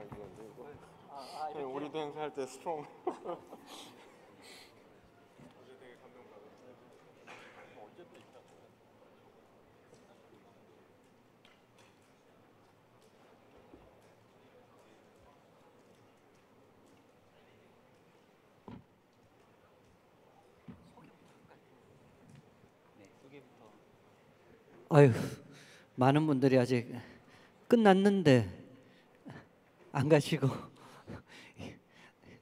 그건데 이거. 네, 우리도 행사할 때 스트롱. 어제 되게 감동받았어요. 언제부터 있다. 아유, 많은 분들이 아직 끝났는데 안 가시고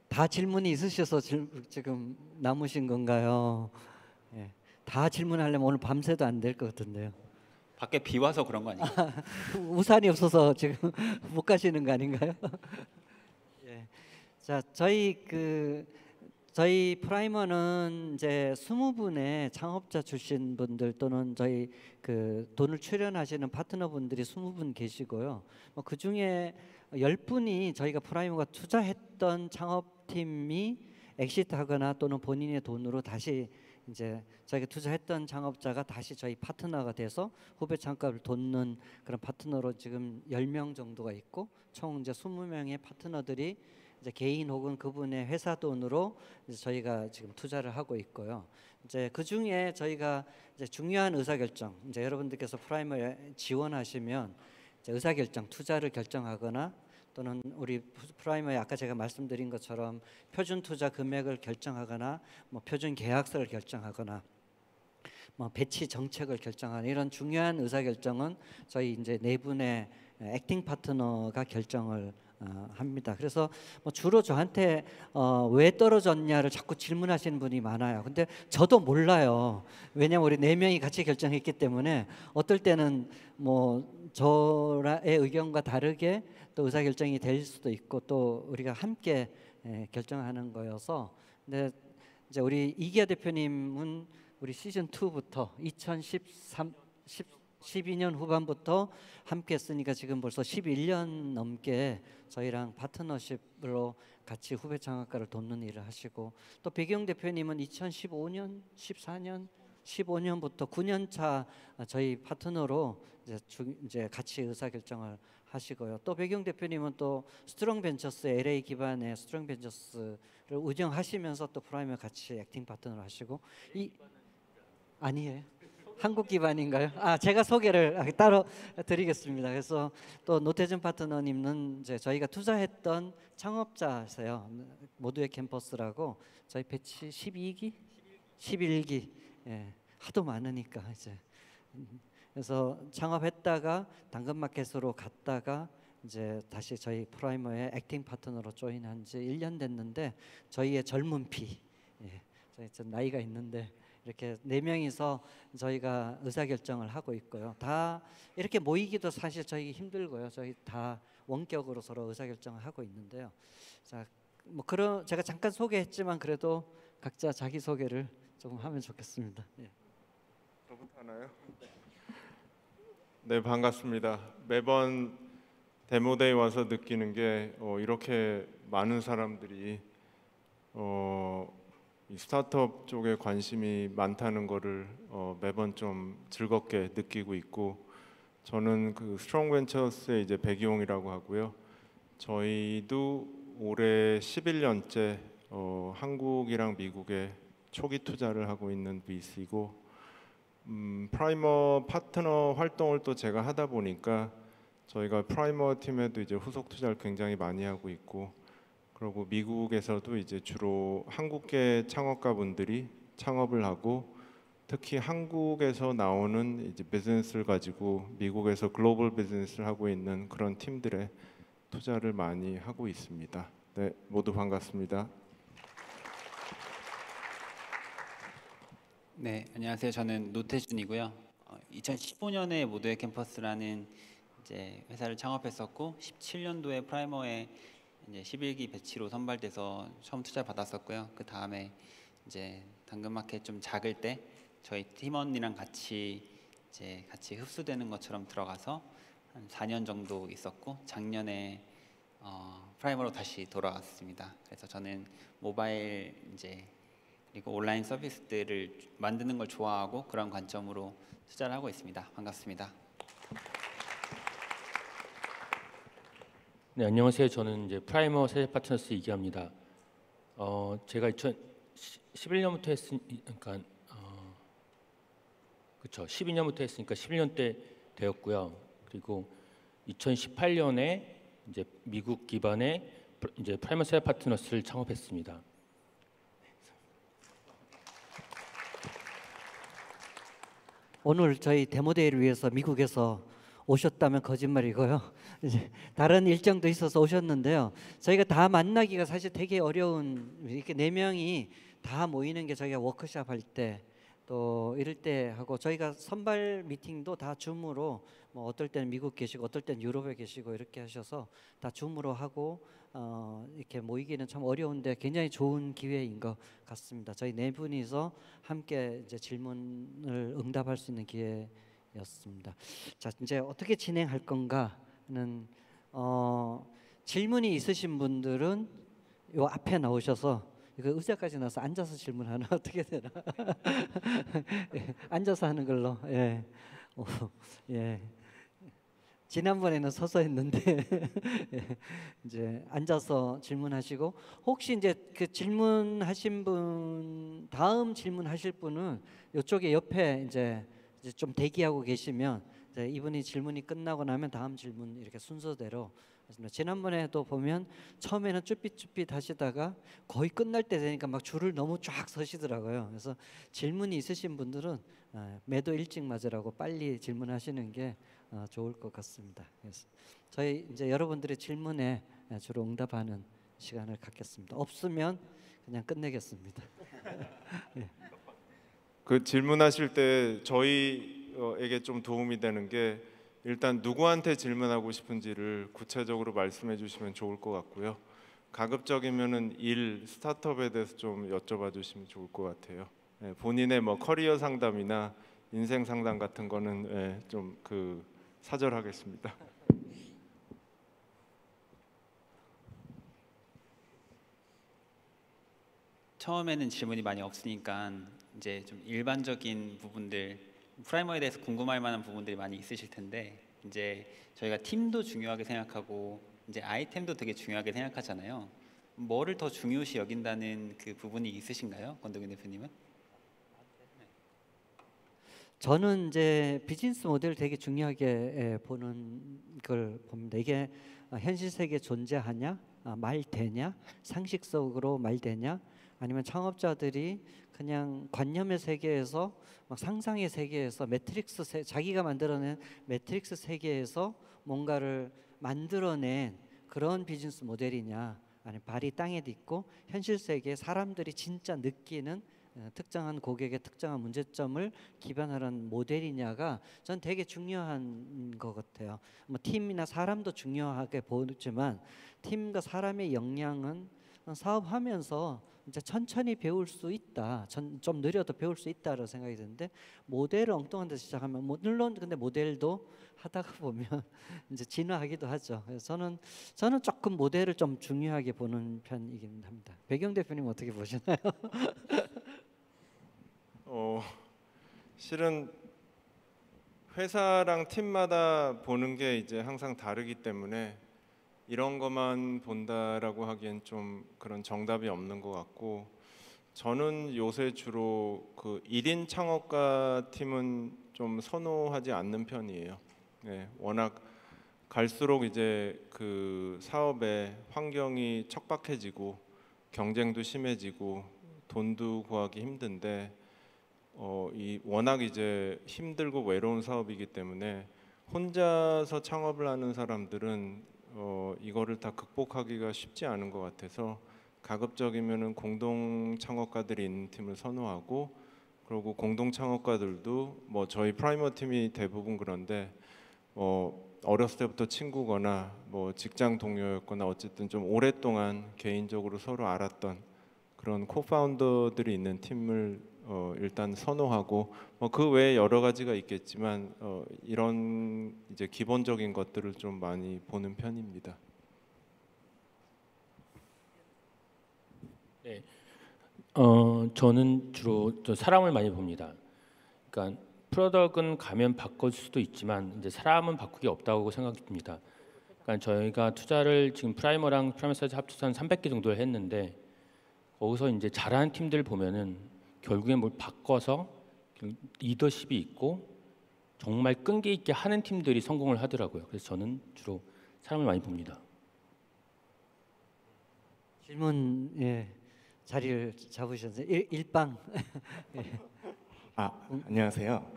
다 질문이 있으셔서 지금 남으신 건가요? 예, 다 질문하려면 오늘 밤새도 안 될 것 같은데요. 밖에 비 와서 그런 거 아니에요? 우산이 없어서 지금 못 가시는 거 아닌가요? 예. 자, 저희 프라이머는 이제 20분의 창업자 출신 분들 또는 저희 그 돈을 출연하시는 파트너분들이 20분 계시고요. 그 중에 10분이 저희가 프라이머가 투자했던 창업팀이 엑시트하거나 또는 본인의 돈으로 다시 이제 저희가 투자했던 창업자가 다시 저희 파트너가 돼서 후배 창업을 돕는 그런 파트너로 지금 10명 정도가 있고 총 이제 20명의 파트너들이 이제 개인 혹은 그분의 회사 돈으로 이제 저희가 지금 투자를 하고 있고요. 이제 그 중에 저희가 이제 중요한 의사결정, 이제 여러분들께서 프라이머에 지원하시면 이제 의사결정, 투자를 결정하거나 또는 우리 프라이머에 아까 제가 말씀드린 것처럼 표준 투자 금액을 결정하거나 뭐 표준 계약서를 결정하거나 뭐 배치 정책을 결정하는 이런 중요한 의사결정은 저희 이제 네 분의 액팅 파트너가 결정을 합니다. 그래서 뭐 주로 저한테 왜 떨어졌냐를 자꾸 질문하시는 분이 많아요. 근데 저도 몰라요. 왜냐면 우리 네 명이 같이 결정했기 때문에 어떨 때는 뭐 저의 의견과 다르게 또 의사결정이 될 수도 있고 또 우리가 함께 결정하는 거여서. 근데 이제 우리 이기아 대표님은 우리 시즌 2부터 12년 후반부터 함께 했으니까 지금 벌써 11년 넘게 저희랑 파트너십으로 같이 후배 창업가를 돕는 일을 하시고, 또 백영 대표님은 2015년, 14년, 15년부터 9년 차 저희 파트너로 이제 같이 의사결정을 하시고요. 또 백영 대표님은 또 스트롱 벤처스 LA 기반의 스트롱 벤처스를 운영하시면서 또 프라이머 같이 액팅 파트너를 하시고 아니에요. 한국 기반인가요? 제가 소개를 따로 드리겠습니다. 그래서 또 노태준 파트너님은 이제 저희가 투자했던 창업자세요. 모두의 캠퍼스라고 저희 배치 12기, 11기, 예, 하도 많으니까 이제 그래서 창업했다가 당근마켓으로 갔다가 이제 다시 저희 프라이머의 액팅 파트너로 조인한 지 1년 됐는데 저희의 젊은 피, 예, 저희 좀 나이가 있는데. 이렇게 네 명이서 저희가 의사결정을 하고 있고요. 다 이렇게 모이기도 사실 저희 힘들고요. 저희 다 원격으로 서로 의사결정을 하고 있는데요. 자, 뭐 그런 제가 잠깐 소개했지만 그래도 각자 자기 소개를 조금 하면 좋겠습니다. 예. 저부터 하나요? 네, 반갑습니다. 매번 데모데이 와서 느끼는 게 이렇게 많은 사람들이 이 스타트업 쪽에 관심이 많다는 거를 매번 좀 즐겁게 느끼고 있고, 저는 그 스트롱 벤처스의 이제 백이용이라고 하고요. 저희도 올해 11년째 한국이랑 미국에 초기 투자를 하고 있는 VC고, 프라이머 파트너 활동을 또 제가 하다 보니까 저희가 프라이머 팀에도 이제 후속 투자를 굉장히 많이 하고 있고, 그리고 미국에서도 이제 주로 한국계 창업가분들이 창업을 하고 특히 한국에서 나오는 이제 비즈니스를 가지고 미국에서 글로벌 비즈니스를 하고 있는 그런 팀들에 투자를 많이 하고 있습니다. 네, 모두 반갑습니다. 네, 안녕하세요. 저는 노태준이고요. 2015년에 모두의 캠퍼스라는 이제 회사를 창업했었고 17년도에 프라이머에 이제 11기 배치로 선발돼서 처음 투자 받았었고요. 그 다음에 이제 당근마켓 좀 작을 때 저희 팀원이랑 같이 흡수되는 것처럼 들어가서 한 4년 정도 있었고 작년에 프라이머로 다시 돌아왔습니다. 그래서 저는 모바일 이제 그리고 온라인 서비스들을 만드는 걸 좋아하고 그런 관점으로 투자를 하고 있습니다. 반갑습니다. 네, 안녕하세요. 저는 이제 프라이머 세대 파트너스 이기합니다. 제가 2011년부터 그러니까 그렇죠. 12년부터 했으니까 11년 때 되었고요. 그리고 2018년에 이제 미국 기반의 이제 프라이머 세대 파트너스를 창업했습니다. 오늘 저희 데모데이를 위해서 미국에서 오셨다면 거짓말이고요. 이제 다른 일정도 있어서 오셨는데요. 저희가 다 만나기가 사실 되게 어려운, 이렇게 4명이 다 모이는 게 저희가 워크숍 할 때 또 이럴 때 하고, 저희가 선발 미팅도 다 줌으로, 뭐 어떨 때는 미국 계시고 어떨 때는 유럽에 계시고 이렇게 하셔서 다 줌으로 하고 이렇게 모이기는 참 어려운데 굉장히 좋은 기회인 것 같습니다. 저희 4분이서 함께 이제 질문을 응답할 수 있는 기회였습니다. 자, 이제 어떻게 진행할 건가는 질문이 있으신 분들은 요 앞에 나오셔서, 이거 의자까지 나서 앉아서 질문하나 어떻게 되나? 예, 앉아서 하는 걸로. 예. 예. 지난번에는 서서 했는데 예, 이제 앉아서 질문하시고, 혹시 이제 그 질문하신 분, 다음 질문하실 분은 이쪽에 옆에 이제 좀 대기하고 계시면, 이제 이분이 질문이 끝나고 나면 다음 질문 이렇게 순서대로 하십니다. 지난번에도 보면 처음에는 쭈삣쭈삣 하시다가 거의 끝날 때 되니까 막 줄을 너무 쫙 서시더라고요. 그래서 질문이 있으신 분들은 매도 일찍 맞으라고 빨리 질문하시는 게 좋을 것 같습니다. 그래서 저희 이제 여러분들의 질문에 주로 응답하는 시간을 갖겠습니다. 없으면 그냥 끝내겠습니다. 네. 그 질문하실 때 저희에게 좀 도움이 되는 게, 일단 누구한테 질문하고 싶은지를 구체적으로 말씀해 주시면 좋을 것 같고요. 가급적이면은 스타트업에 대해서 좀 여쭤봐 주시면 좋을 것 같아요. 예, 본인의 뭐 커리어 상담이나 인생 상담 같은 거는 예, 좀 사절하겠습니다. 처음에는 질문이 많이 없으니까 이제 좀 일반적인 부분들, 프라이머에 대해서 궁금할 만한 부분들이 많이 있으실 텐데, 이제 저희가 팀도 중요하게 생각하고 이제 아이템도 되게 중요하게 생각하잖아요. 뭐를 더 중요시 여긴다는 그 부분이 있으신가요, 권동윤 대표님은? 저는 이제 비즈니스 모델을 되게 중요하게 보는 걸 봅니다. 이게 현실 세계에 존재하냐, 말 되냐, 상식 속으로 말 되냐, 아니면 창업자들이 그냥 관념의 세계에서, 막 상상의 세계에서, 자기가 만들어낸 매트릭스 세계에서 뭔가를 만들어낸 그런 비즈니스 모델이냐, 아니면 발이 땅에 딛고 현실 세계에 사람들이 진짜 느끼는 특정한 고객의 특정한 문제점을 기반하는 모델이냐가 전 되게 중요한 것 같아요. 뭐 팀이나 사람도 중요하게 보지만, 팀과 사람의 역량은 사업하면서 이제 천천히 배울 수 있다, 좀 느려도 배울 수 있다라고 생각이 드는데, 모델을 엉뚱한 데서 시작하면 물론 근데 모델도 하다가 보면 이제 진화하기도 하죠. 그래서 저는 조금 모델을 좀 중요하게 보는 편이긴 합니다. 배경 대표님 어떻게 보시나요? 실은 회사랑 팀마다 보는 게 이제 항상 다르기 때문에 이런 것만 본다라고 하기엔 좀 그런 정답이 없는 것 같고, 저는 요새 주로 그 1인 창업가 팀은 좀 선호하지 않는 편이에요. 네, 워낙 갈수록 이제 그 사업의 환경이 척박해지고 경쟁도 심해지고 돈도 구하기 힘든데, 이 워낙 이제 힘들고 외로운 사업이기 때문에 혼자서 창업을 하는 사람들은 이거를 다 극복하기가 쉽지 않은 것 같아서, 가급적이면은 공동 창업가들이 있는 팀을 선호하고, 그리고 공동 창업가들도 뭐 저희 프라이머 팀이 대부분 그런데 어렸을 때부터 친구거나 뭐 직장 동료였거나 어쨌든 좀 오랫동안 개인적으로 서로 알았던 그런 코파운더들이 있는 팀을 일단 선호하고, 그 외에 여러 가지가 있겠지만 이런 이제 기본적인 것들을 좀 많이 보는 편입니다. 네, 저는 주로 사람을 많이 봅니다. 그러니까 프로덕트는 가면 바꿀 수도 있지만 이제 사람은 바꾸기 없다고 생각이 듭니다. 그러니까 저희가 투자를 지금 프라이머랑 프라이머 사이즈 합쳐서 한 300개 정도를 했는데 거기서 이제 잘하는 팀들 보면은 결국에 뭘 바꿔서 리더십이 있고 정말 끈기 있게 하는 팀들이 성공을 하더라고요. 그래서 저는 주로 사람을 많이 봅니다. 질문 자리를 잡으셔서 일방. 안녕하세요.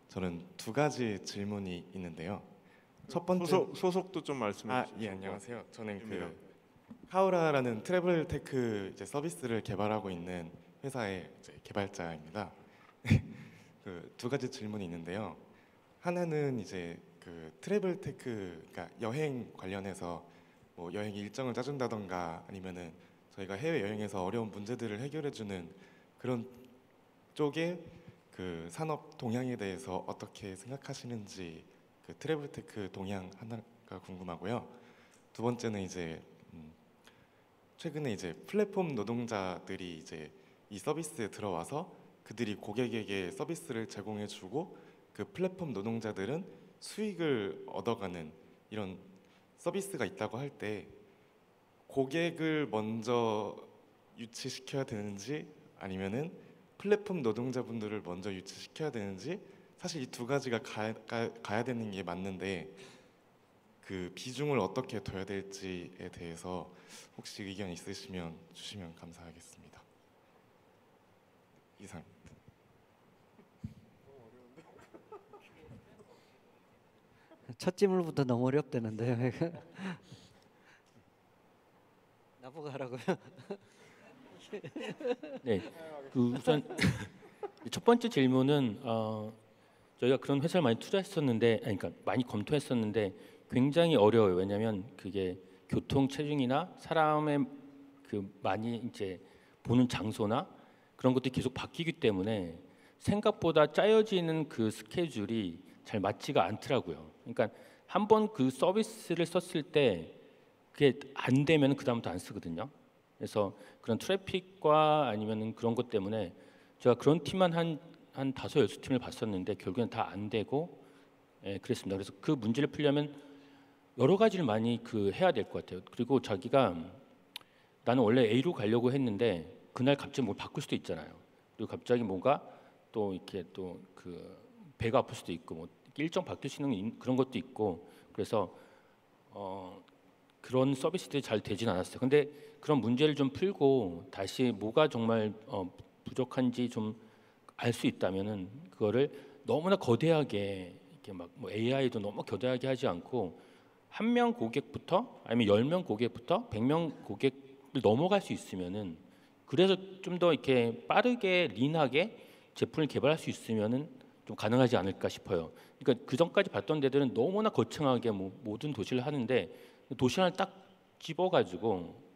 저는 두 가지 질문이 있는데요. 첫 번째 소속도 좀 말씀해 주시죠. 예, 안녕하세요. 저는 입니다. 카우라라는 트래블 테크 서비스를 개발하고 있는 회사의 개발자입니다. 두 가지 질문이 있는데요. 하나는 트래블 테크, 그러니까 여행 관련해서 뭐 여행 일정을 짜준다던가 아니면은 저희가 해외 여행에서 어려운 문제들을 해결해주는 그런 쪽의 산업 동향에 대해서 어떻게 생각하시는지 트래블 테크 동향 하나가 궁금하고요. 두 번째는 최근에 플랫폼 노동자들이 이 서비스에 들어와서 그들이 고객에게 서비스를 제공해주고 그 플랫폼 노동자들은 수익을 얻어가는 이런 서비스가 있다고 할 때 고객을 먼저 유치시켜야 되는지 아니면은 플랫폼 노동자분들을 먼저 유치시켜야 되는지 사실 이 두 가지가 가야 되는 게 맞는데 그 비중을 어떻게 둬야 될지에 대해서 혹시 의견 있으시면 주시면 감사하겠습니다. 이상. 첫 질문부터 너무 어렵다는데요. 나보고 하라고요? 네, 우선 첫 번째 질문은 저희가 그런 회사를 많이 투자했었는데, 그러니까 많이 검토했었는데 굉장히 어려워요. 왜냐하면 그게 교통 체증이나 사람의 많이 보는 장소나 그런 것들이 계속 바뀌기 때문에 생각보다 짜여지는 그 스케줄이 잘 맞지가 않더라고요. 그러니까 한번 그 서비스를 썼을 때 그게 안 되면 그 다음부터 안 쓰거든요. 그래서 그런 트래픽과 아니면 그런 것 때문에 제가 그런 팀만 한 5-6팀을 봤었는데 결국엔 다 안 되고 그랬습니다. 그래서 그 문제를 풀려면 여러 가지를 많이 해야 될 것 같아요. 그리고 자기가 나는 원래 A로 가려고 했는데 그날 갑자기 뭘 바꿀 수도 있잖아요. 그리고 갑자기 뭔가 또 이렇게 또 배가 아플 수도 있고 뭐 일정 바뀔 수 있는 그런 것도 있고 그래서 그런 서비스들이 잘 되진 않았어요. 근데 그런 문제를 좀 풀고 다시 뭐가 정말 부족한지 좀 알 수 있다면은 그거를 너무나 거대하게 이렇게 막 뭐 AI도 너무 거대하게 하지 않고 한 명 고객부터 아니면 10명 고객부터 100명 고객을 넘어갈 수 있으면은 그래서 좀 더 이렇게 빠르게 린하게 제품을 개발할 수 있으면은 좀 가능하지 않을까 싶어요. 그러니까 그 전까지 봤던 데들은 너무나 거창하게 모든 도시를 하는데 도시 하나를 딱 집어가지고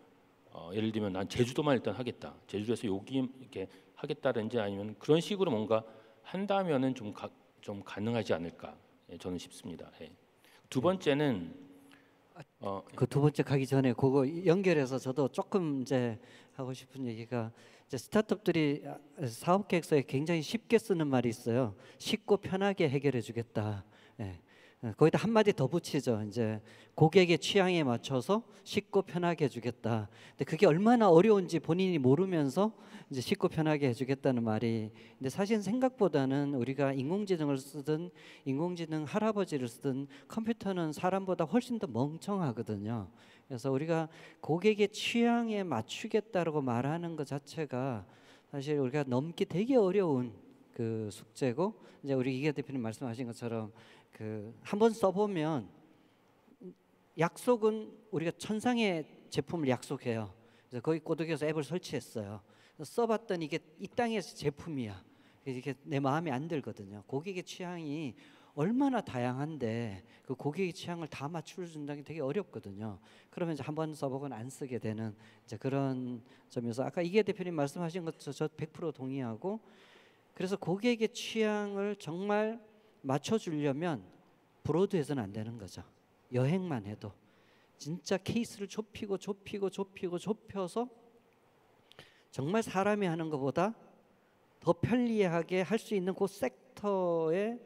예를 들면 난 제주도만 일단 하겠다. 제주도에서 여기 이렇게 하겠다든지 아니면 그런 식으로 뭔가 한다면은 좀 가능하지 않을까 저는 싶습니다. 두 번째는 그 두 번째 가기 전에 그거 연결해서 저도 조금 하고 싶은 얘기가 스타트업들이 사업 계획서에 굉장히 쉽게 쓰는 말이 있어요. 쉽고 편하게 해결해 주겠다. 거기다 한마디 더 붙이죠. 고객의 취향에 맞춰서 쉽고 편하게 해주겠다. 근데 그게 얼마나 어려운지 본인이 모르면서 쉽고 편하게 해주겠다는 말이. 근데 사실 생각보다는 우리가 인공지능을 쓰든 인공지능 할아버지를 쓰든 컴퓨터는 사람보다 훨씬 더 멍청하거든요. 그래서 우리가 고객의 취향에 맞추겠다라고 말하는 것 자체가 사실 우리가 넘기 되게 어려운 그 숙제고 우리 이계 대표님 말씀하신 것처럼 한번 써보면 약속은 우리가 천상의 제품을 약속해요. 그래서 거기 꼬드겨서 앱을 설치했어요. 써봤더니 이게 이 땅에서 제품이야. 이게 내 마음에 안 들거든요. 고객의 취향이 얼마나 다양한데 그 고객의 취향을 다 맞춰준다는 게 되게 어렵거든요. 그러면 한번 써보고는 안 쓰게 되는 그런 점에서 아까 이계 대표님 말씀하신 것 저 100% 동의하고 그래서 고객의 취향을 정말 맞춰주려면 브로드해서는 안 되는 거죠. 여행만 해도 진짜 케이스를 좁혀서 정말 사람이 하는 것보다 더 편리하게 할 수 있는 그 섹터에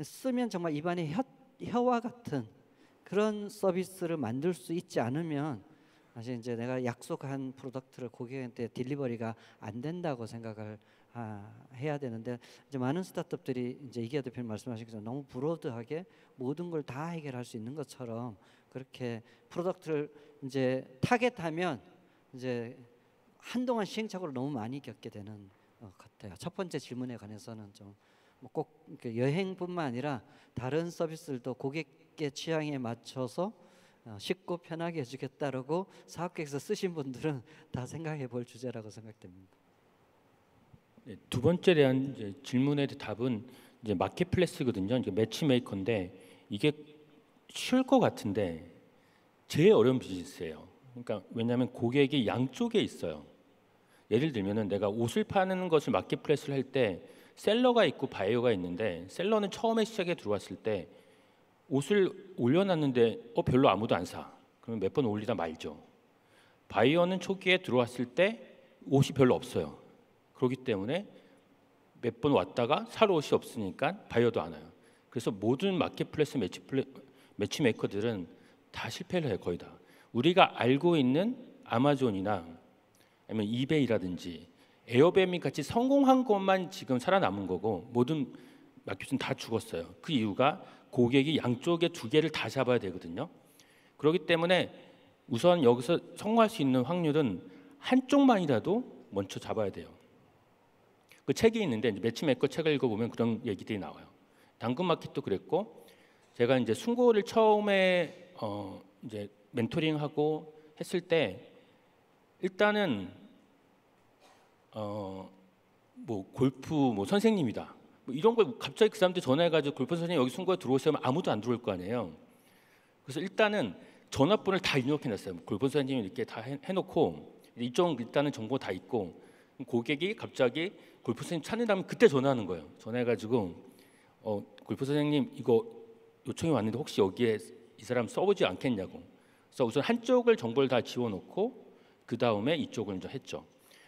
쓰면 정말 입안에 혀와 같은 그런 서비스를 만들 수 있지 않으면 사실 이제 내가 약속한 프로덕트를 고객한테 딜리버리가 안 된다고 생각을 해야 되는데, 이제 많은 스타트업들이 이제 이기아 대표님 말씀하신 것처럼 너무 브로드하게 모든 걸 다 해결할 수 있는 것처럼 그렇게 프로덕트를 이제 타겟하면 이제 한동안 시행착오를 너무 많이 겪게 되는 것 같아요. 첫 번째 질문에 관해서는 좀 꼭 여행뿐만 아니라 다른 서비스들도 고객의 취향에 맞춰서 쉽고 편하게 해주겠다라고 사업계획서 쓰신 분들은 다 생각해 볼 주제라고 생각됩니다. 네, 두 번째 대한 이제 질문의 답은 이제 마켓플레이스거든요. 이제 매치메이커인데 이게 쉬울 것 같은데 제일 어려운 비즈니스예요. 그러니까 왜냐하면 고객이 양쪽에 있어요. 예를 들면은 내가 옷을 파는 것을 마켓플레이스를 할 때 셀러가 있고 바이어가 있는데, 셀러는 처음에 시작에 들어왔을 때 옷을 올려놨는데 별로 아무도 안 사. 그러면 몇 번 올리다 말죠. 바이어는 초기에 들어왔을 때 옷이 별로 없어요. 그렇기 때문에 몇 번 왔다가 사러 옷이 없으니까 바이어도 안 와요. 그래서 모든 마켓플레이스 매치메이커들은 다 실패를 해요. 거의 다. 우리가 알고 있는 아마존이나 아니면 이베이라든지 에어비앤비 같이 성공한 것만 지금 살아남은 거고, 모든 마켓은 다 죽었어요. 그 이유가 고객이 양쪽에 두 개를 다 잡아야 되거든요. 그렇기 때문에 우선 여기서 성공할 수 있는 확률은 한쪽만이라도 먼저 잡아야 돼요. 그 책이 있는데 매치메이커 책을 읽어보면 그런 얘기들이 나와요. 당근마켓도 그랬고, 제가 이제 순고를 처음에 이제 멘토링하고 했을 때 일단은 뭐 골프 뭐 선생님이다 뭐 이런 걸 갑자기 그 사람들 전화해가지고 골프 선생님 여기 순고에 들어오시면 아무도 안 들어올 거 아니에요. 그래서 일단은 전화번호를 다 입력해놨어요. 골프 선생님 이렇게 다 해놓고 이쪽 일단은 정보 다 있고, 고객이 갑자기 골프 선생님 찾는다면 그때 전화하는 거예요. 전화해가지고 골프 선생님 이거 요청이 왔는데 혹시 여기에 이 사람 써보지 않겠냐고. 그래서 우선 한쪽을 정보를 다 지워놓고 그 다음에 이쪽을 이제 했죠.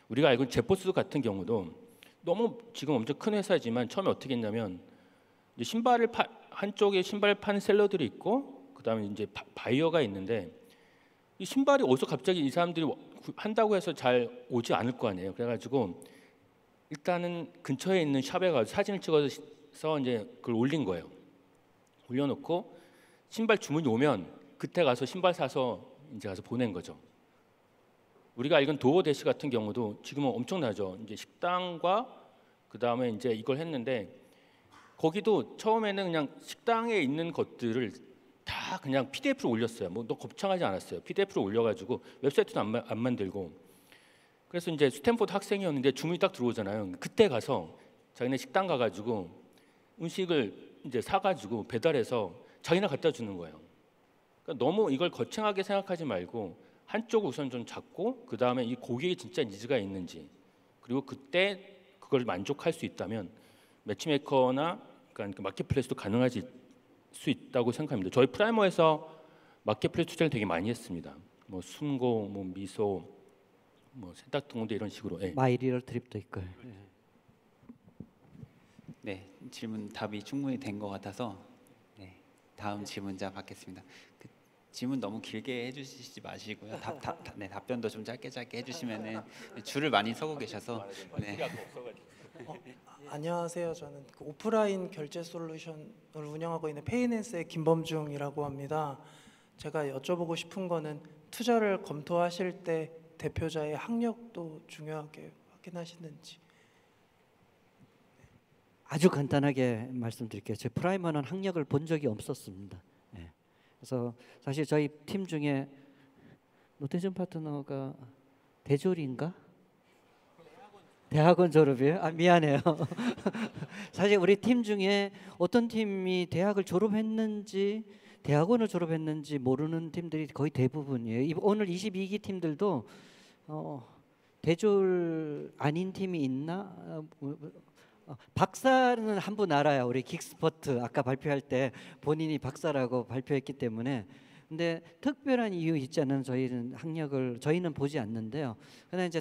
우리가 알고 있는 제포스 같은 경우도 너무 지금 엄청 큰 회사지만 처음에 어떻게 했냐면 이제 신발을 한쪽에 신발 파는 셀러들이 있고 그 다음에 이제 바이어가 있는데, 이 신발이 어디서 갑자기 이 사람들이 한다고 해서 잘 오지 않을 거 아니에요. 그래가지고 일단은 근처에 있는 샵에 가서 사진을 찍어서 이제 그걸 올린 거예요. 올려놓고 신발 주문이 오면 그때 가서 신발 사서 이제 가서 보낸 거죠. 우리가 알고 있는 도어대시 같은 경우도 지금은 엄청나죠. 이제 식당과 그 다음에 이제 이걸 했는데, 거기도 처음에는 그냥 식당에 있는 것들을 다 그냥 PDF로 올렸어요. 뭐 너 겁창하지 않았어요. PDF로 올려가지고 웹사이트도 안 만들고. 그래서 이제 스탠포드 학생이었는데 주문이 딱 들어오잖아요. 그때 가서 자기네 식당 가가지고 음식을 이제 사가지고 배달해서 자기네 갖다 주는 거예요. 그러니까 너무 이걸 거창하게 생각하지 말고 한쪽을 우선 좀 잡고 그 다음에 이 고객이 진짜 니즈가 있는지, 그리고 그때 그걸 만족할 수 있다면 매치메이커나 그러니까 마켓플레이스도 가능할 수 있다고 생각합니다. 저희 프라이머에서 마켓플레이스 투자를 되게 많이 했습니다. 뭐 순고, 뭐 미소, 뭐 세탁통도 이런 식으로. 예. 마이리얼 트립도 있고. 네, 질문 답이 충분히 된 것 같아서 네, 다음 질문자 받겠습니다. 질문 너무 길게 해주시지 마시고요. 네, 답변도 좀 짧게 해주시면은 줄을 많이 서고 계셔서. 네. 안녕하세요. 저는 그 오프라인 결제 솔루션을 운영하고 있는 페이낸스의 김범중이라고 합니다. 제가 여쭤보고 싶은 거는 투자를 검토하실 때 대표자의 학력도 중요하게 확인하시는지. 아주 간단하게 말씀드릴게요. 제 프라이머는 학력을 본 적이 없었습니다. 네. 그래서 사실 저희 팀 중에 노태준 파트너가 대졸인가? 대학원 졸업이에요? 아 미안해요. 사실 우리 팀 중에 어떤 팀이 대학을 졸업했는지 대학원을 졸업했는지 모르는 팀들이 거의 대부분이에요. 오늘 22기 팀들도 대졸 아닌 팀이 있나? 박사는 한 분 알아요. 우리 긱스퍼트 아까 발표할 때 본인이 박사라고 발표했기 때문에. 근데 특별한 이유 있지 않은 저희는 학력을 저희는 보지 않는데요. 그러나 이제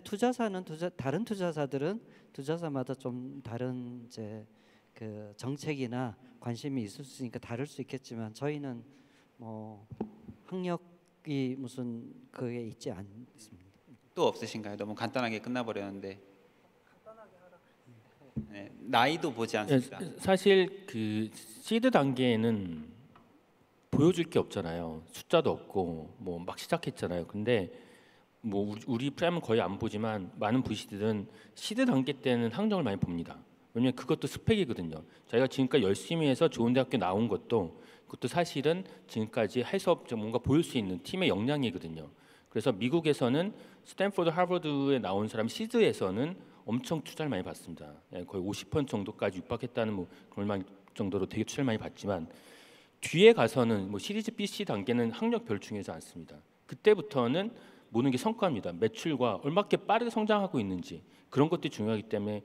다른 투자사들은 투자사마다 좀 다른 이제 그 정책이나 관심이 있을 수 있으니까 다를 수 있겠지만 저희는 뭐 학력이 무슨 그게 있지 않습니다. 또 없으신가요? 너무 간단하게 끝나버렸는데. 네, 나이도 보지 않습니다. 사실 그 시드 단계에는 보여줄 게 없잖아요. 숫자도 없고 뭐 막 시작했잖아요. 근데 뭐 우리 프라임은 거의 안 보지만 많은 VC들은 시드 단계 때는 학력을 많이 봅니다. 왜냐면 그것도 스펙이거든요. 자기가 지금까지 열심히 해서 좋은 대학교 나온 것도 그것도 사실은 지금까지 할 수 없죠. 뭔가 보일 수 있는 팀의 역량이거든요. 그래서 미국에서는 스탠포드, 하버드에 나온 사람 시드에서는 엄청 투자를 많이 받습니다. 거의 50% 정도까지 육박했다는 뭐 그럴 정도로 되게 투자를 많이 받지만 뒤에 가서는 뭐 시리즈 B, C 단계는 학력별 중요하지 않습니다. 그때부터는 모든 게 성과입니다. 매출과 얼마큼 빠르게 성장하고 있는지 그런 것들이 중요하기 때문에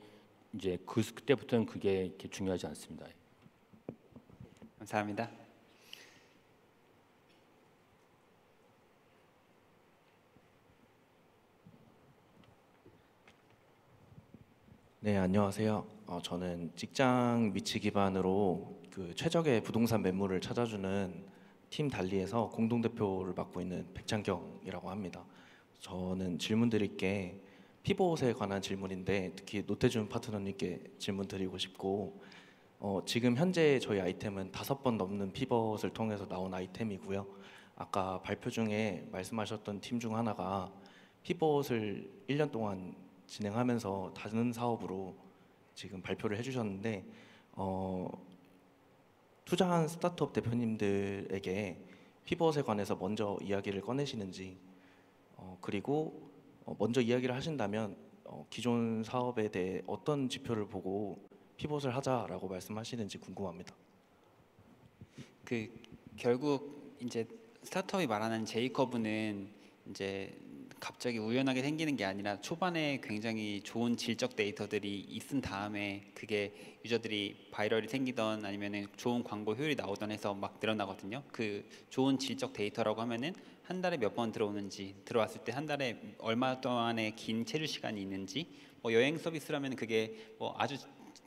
이제 그때부터는 그게 이렇게 중요하지 않습니다. 감사합니다. 네, 안녕하세요. 저는 직장 위치 기반으로 그 최적의 부동산 매물을 찾아주는 팀 달리에서 공동대표를 맡고 있는 백창경이라고 합니다. 저는 질문 드릴 게 피봇에 관한 질문인데 특히 노태준 파트너님께 질문 드리고 싶고 지금 현재 저희 아이템은 5번 넘는 피벗을 통해서 나온 아이템이고요. 아까 발표 중에 말씀하셨던 팀 중 하나가 피벗을 1년 동안 진행하면서 다른 사업으로 지금 발표를 해주셨는데 투자한 스타트업 대표님들에게 피벗에 관해서 먼저 이야기를 꺼내시는지 그리고 먼저 이야기를 하신다면 기존 사업에 대해 어떤 지표를 보고 피벗을 하자라고 말씀하시는지 궁금합니다. 그 결국 이제 스타트업이 말하는 J커브는 이제 갑자기 우연하게 생기는 게 아니라 초반에 굉장히 좋은 질적 데이터들이 있은 다음에 그게 유저들이 바이럴이 생기던 아니면은 좋은 광고 효율이 나오던 해서 막 늘어나거든요. 그 좋은 질적 데이터라고 하면은 한 달에 몇 번 들어오는지, 들어왔을 때 한 달에 얼마 동안의 긴 체류 시간이 있는지, 뭐 여행 서비스라면 그게 뭐 아주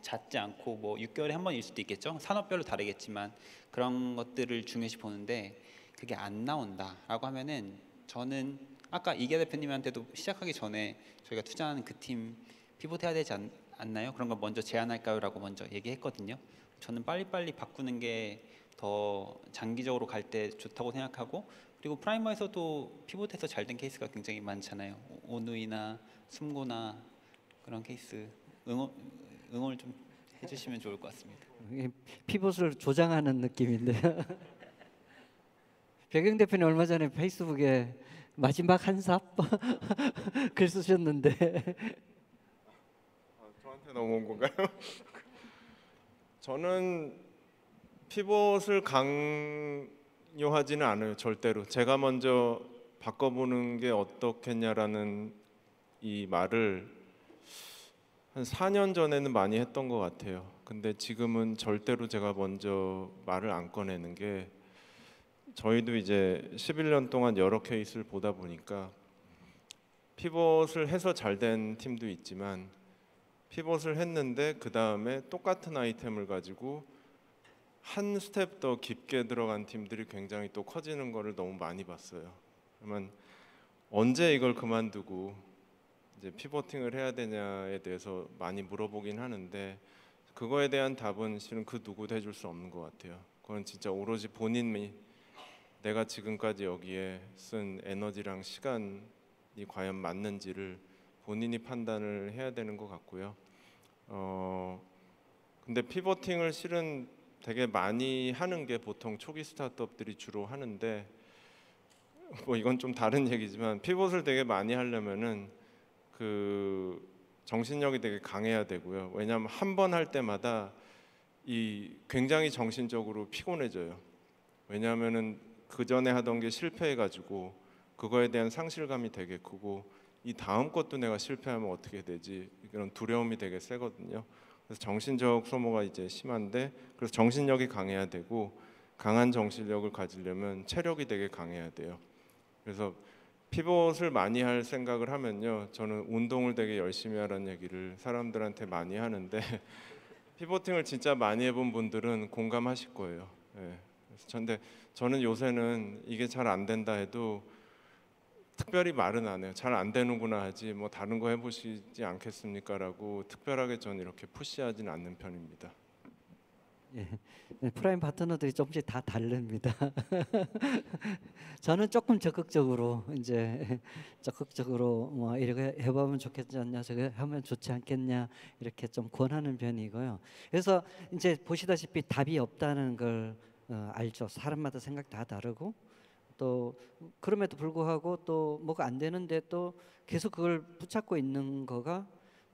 잦지 않고 뭐 6개월에 한 번일 수도 있겠죠. 산업별로 다르겠지만 그런 것들을 중요시 보는데 그게 안 나온다라고 하면은 저는 아까 이계 대표님한테도 시작하기 전에 저희가 투자하는 그 팀 피봇해야 되지 않나요? 그런 걸 먼저 제안할까요?라고 먼저 얘기했거든요. 저는 빨리빨리 바꾸는 게 더 장기적으로 갈 때 좋다고 생각하고 그리고 프라이머에서도 피봇해서 잘 된 케이스가 굉장히 많잖아요. 오누이나 숨고나 그런 케이스 응원을 좀 해주시면 좋을 것 같습니다. 피봇을 조장하는 느낌인데요. 백영 대표님 얼마 전에 페이스북에 마지막 한삽 글 쓰셨는데 저한테 넘어온 건가요? 저는 피봇을 강요하지는 않아요. 절대로. 제가 먼저 바꿔보는 게 어떻겠냐라는 이 말을 한 4년 전에는 많이 했던 것 같아요. 근데 지금은 절대로 제가 먼저 말을 안 꺼내는 게 저희도 이제 11년 동안 여러 케이스를 보다 보니까 피봇을 해서 잘 된 팀도 있지만 피봇을 했는데 그 다음에 똑같은 아이템을 가지고 한 스텝 더 깊게 들어간 팀들이 굉장히 또 커지는 거를 너무 많이 봤어요. 그러면 언제 이걸 그만두고 이제 피보팅을 해야 되냐에 대해서 많이 물어보긴 하는데 그거에 대한 답은 실은 그 누구도 해줄 수 없는 것 같아요. 그건 진짜 오로지 본인이 내가 지금까지 여기에 쓴 에너지랑 시간이 과연 맞는지를 본인이 판단을 해야 되는 것 같고요. 근데 피보팅을 실은 되게 많이 하는 게 보통 초기 스타트업들이 주로 하는데 뭐 이건 좀 다른 얘기지만 피봇을 되게 많이 하려면은 그 정신력이 되게 강해야 되고요. 왜냐하면 한 번 할 때마다 이 굉장히 정신적으로 피곤해져요. 왜냐하면은 그 전에 하던 게 실패해가지고 그거에 대한 상실감이 되게 크고 이 다음 것도 내가 실패하면 어떻게 되지 이런 두려움이 되게 세거든요. 그래서 정신적 소모가 이제 심한데 그래서 정신력이 강해야 되고 강한 정신력을 가지려면 체력이 되게 강해야 돼요. 그래서 피봇을 많이 할 생각을 하면요, 저는 운동을 되게 열심히 하라는 얘기를 사람들한테 많이 하는데 피보팅을 진짜 많이 해본 분들은 공감하실 거예요. 예. 그래서 근데 저는 요새는 이게 잘 안 된다 해도 특별히 말은 안 해요. 잘 안 되는구나 하지 뭐 다른 거 해보시지 않겠습니까라고 특별하게 저는 이렇게 푸시하지는 않는 편입니다. 예, 프라임 파트너들이 조금씩 다 다릅니다. 저는 조금 적극적으로 이제 적극적으로 뭐 이렇게 해보면 좋겠지 않냐, 저거 하면 좋지 않겠냐 이렇게 좀 권하는 편이고요. 그래서 이제 보시다시피 답이 없다는 걸 알죠. 사람마다 생각 다 다르고 또 그럼에도 불구하고 또 뭐가 안 되는데 또 계속 그걸 붙잡고 있는 거가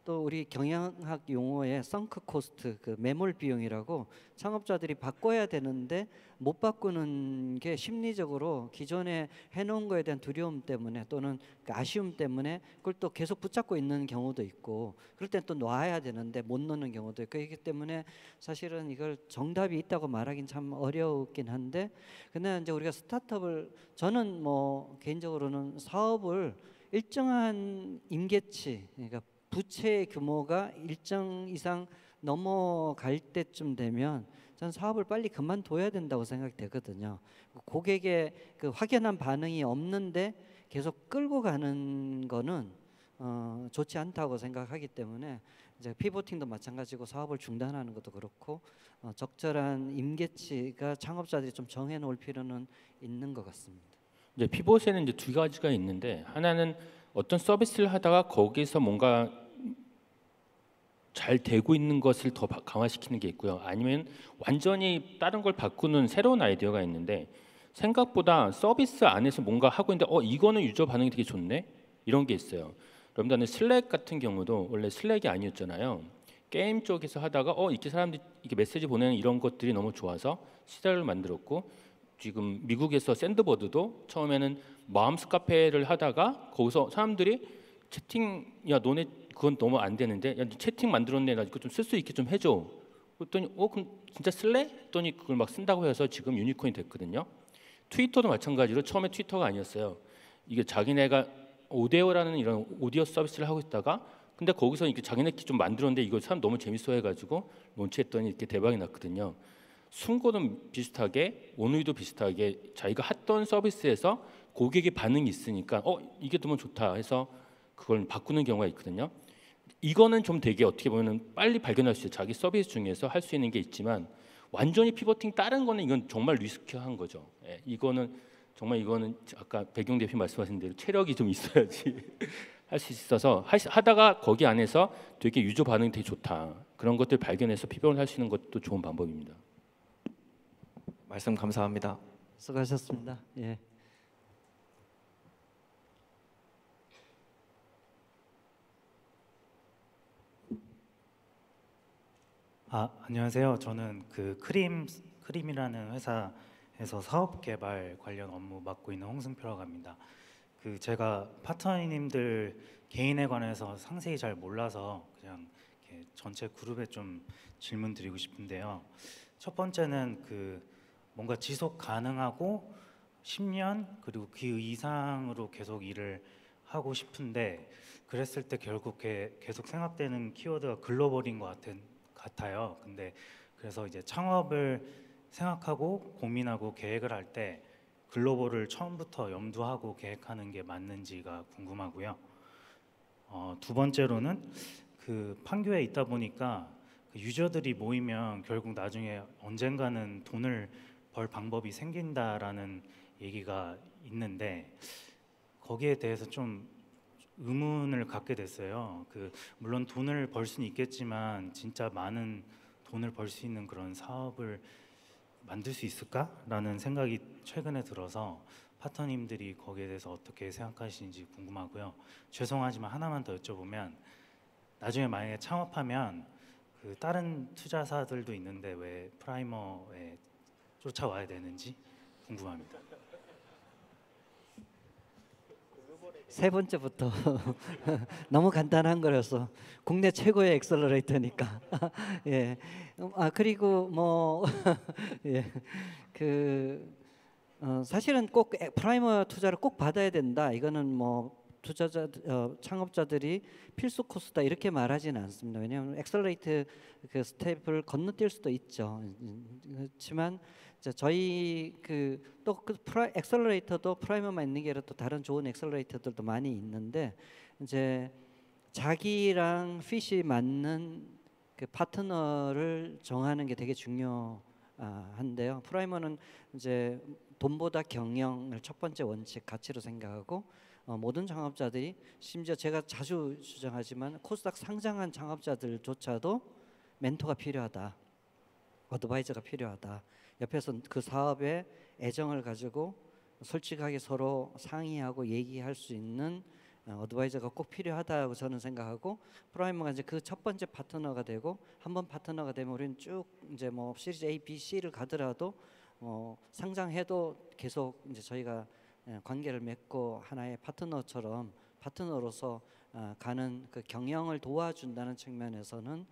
또 우리 경영학 용어의 썬크 코스트, 그 매몰 비용이라고 창업자들이 바꿔야 되는데 못 바꾸는 게 심리적으로 기존에 해놓은 거에 대한 두려움 때문에 또는 그 아쉬움 때문에 그걸 또 계속 붙잡고 있는 경우도 있고 그럴 땐 또 놔야 되는데 못 놓는 경우도 있고 그렇기 때문에 사실은 이걸 정답이 있다고 말하긴 참 어렵긴 한데 근데 이제 우리가 스타트업을 저는 뭐 개인적으로는 사업을 일정한 임계치 그러니까 부채 규모가 일정 이상 넘어갈 때쯤 되면 전 사업을 빨리 그만둬야 된다고 생각되거든요. 고객의 그 확연한 반응이 없는데 계속 끌고 가는 거는 좋지 않다고 생각하기 때문에 이제 피보팅도 마찬가지고 사업을 중단하는 것도 그렇고 적절한 임계치가 창업자들이 좀 정해놓을 필요는 있는 것 같습니다. 이제 피봇에는 이제 두 가지가 있는데 하나는 어떤 서비스를 하다가 거기서 뭔가 잘 되고 있는 것을 더 강화시키는 게 있고요. 아니면 완전히 다른 걸 바꾸는 새로운 아이디어가 있는데 생각보다 서비스 안에서 뭔가 하고 있는데 이거는 유저 반응이 되게 좋네 이런 게 있어요. 여러분들 슬랙 같은 경우도 원래 슬랙이 아니었잖아요. 게임 쪽에서 하다가 이렇게 사람들이 이렇게 메시지 보내는 이런 것들이 너무 좋아서 시장을 만들었고 지금 미국에서 샌드버드도 처음에는 마음스 카페를 하다가 거기서 사람들이 채팅 야 너네 그건 너무 안 되는데 야 채팅 만들었네 나 이거 좀 쓸 수 있게 좀 해줘. 그랬더니 그럼 진짜 쓸래? 했더니 그걸 막 쓴다고 해서 지금 유니콘이 됐거든요. 트위터도 마찬가지로 처음에 트위터가 아니었어요. 이게 자기네가 오데오라는 이런 오디오 서비스를 하고 있다가 근데 거기서 이렇게 자기네끼리 좀 만들었는데 이거 사람 너무 재밌어 해가지고 론치했더니 이렇게 대박이 났거든요. 순고도 비슷하게 원우이도 비슷하게 자기가 했던 서비스에서 고객의 반응이 있으니까 이게 너무 좋다 해서 그걸 바꾸는 경우가 있거든요. 이거는 좀 되게 어떻게 보면 빨리 발견할 수 있어요. 자기 서비스 중에서 할 수 있는 게 있지만 완전히 피보팅 다른 거는 이건 정말 리스크한 거죠. 이거는 정말 이거는 아까 백용 대표 말씀하신 대로 체력이 좀 있어야지 할 수 있어서 하다가 거기 안에서 되게 유저 반응이 되게 좋다. 그런 것들 발견해서 피벗을 할 수 있는 것도 좋은 방법입니다. 말씀 감사합니다. 수고하셨습니다. 예. 안녕하세요. 저는 그 크림이라는 회사에서 사업 개발 관련 업무 맡고 있는 홍승표라고 합니다. 그 제가 파트너님들 개인에 관해서 상세히 잘 몰라서 그냥 이렇게 전체 그룹에 좀 질문 드리고 싶은데요. 첫 번째는 그 뭔가 지속 가능하고 10년 그리고 그 이상으로 계속 일을 하고 싶은데 그랬을 때 결국 계속 생각되는 키워드가 글로벌인 것 같아요. 근데 그래서 이제 창업을 생각하고 고민하고 계획을 할 때 글로벌을 처음부터 염두하고 계획하는 게 맞는지가 궁금하고요. 두 번째로는 그 판교에 있다 보니까 그 유저들이 모이면 결국 나중에 언젠가는 돈을 벌 방법이 생긴다라는 얘기가 있는데 거기에 대해서 좀 의문을 갖게 됐어요. 물론 돈을 벌 수는 있겠지만 진짜 많은 돈을 벌 수 있는 그런 사업을 만들 수 있을까라는 생각이 최근에 들어서 파트너님들이 거기에 대해서 어떻게 생각하시는지 궁금하고요. 죄송하지만 하나만 더 여쭤보면 나중에 만약에 창업하면 그 다른 투자사들도 있는데 왜 프라이머에 쫓아와야 되는지 궁금합니다. 세 번째부터 너무 간단한 거라서 국내 최고의 엑셀러레이터니까 예. 그리고 뭐 예. 사실은 꼭 프라이머 투자를 꼭 받아야 된다. 이거는 뭐 창업자들이 필수 코스다 이렇게 말하지는 않습니다. 왜냐하면 엑셀러레이트 그 스텝을 건너뛸 수도 있죠. 그렇지만 저희 엑셀러레이터도 프라이머만 있는 게 아니라 또 다른 좋은 엑셀러레이터들도 많이 있는데 이제 자기랑 핏이 맞는 그 파트너를 정하는 게 되게 중요한데요. 프라이머는 이제 돈보다 경영을 첫 번째 원칙 가치로 생각하고 모든 창업자들이 심지어 제가 자주 주장하지만 코스닥 상장한 창업자들조차도 멘토가 필요하다, 어드바이저가 필요하다. 옆에서 그 사업에 애정을 가지고 솔직하게 서로 상의하고 얘기할 수 있는 어드바이저가 꼭 필요하다고 저는 생각하고 프라이머가 이제 그 첫 번째 파트너가 되고 한 번 파트너가 되면 우리는 쭉 이제 뭐 시리즈 A, B, C를 가더라도 상장해도 계속 이제 저희가 관계를 맺고 하나의 파트너로서 가는 그 경영을 도와준다는 측면에서는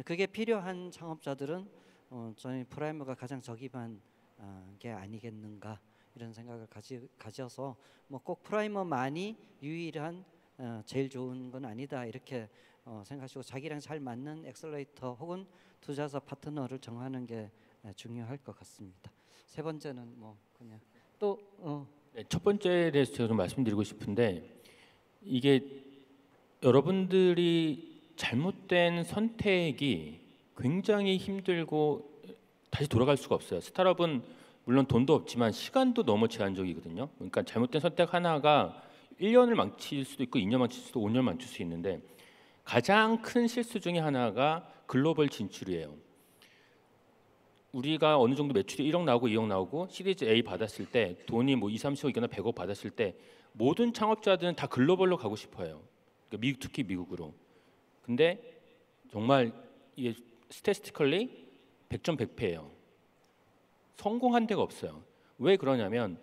그게 필요한 창업자들은 저희 프라이머가 가장 적임한 게 아니겠는가 이런 생각을 가져서 뭐 꼭 프라이머만이 유일한 제일 좋은 건 아니다 이렇게 생각하시고 자기랑 잘 맞는 엑셀러레이터 혹은 투자자 파트너를 정하는 게 중요할 것 같습니다. 세 번째는 뭐 그냥 또 네, 첫 번째에 대해서 제가 좀 말씀드리고 싶은데 이게 여러분들이 잘못된 선택이 굉장히 힘들고 다시 돌아갈 수가 없어요. 스타트업은 물론 돈도 없지만 시간도 너무 제한적이거든요. 그러니까 잘못된 선택 하나가 1년을 망칠 수도 있고 2년 망칠 수도 5년 망칠 수 있는데 가장 큰 실수 중에 하나가 글로벌 진출이에요. 우리가 어느 정도 매출이 1억 나오고 2억 나오고 시리즈 A 받았을 때 돈이 뭐 2, 30억이거나 100억 받았을 때 모든 창업자들은 다 글로벌로 가고 싶어요. 그러니까 특히 미국으로. 근데 정말 이게 스태티스티컬리 100점 100패예요. 성공한 데가 없어요. 왜 그러냐면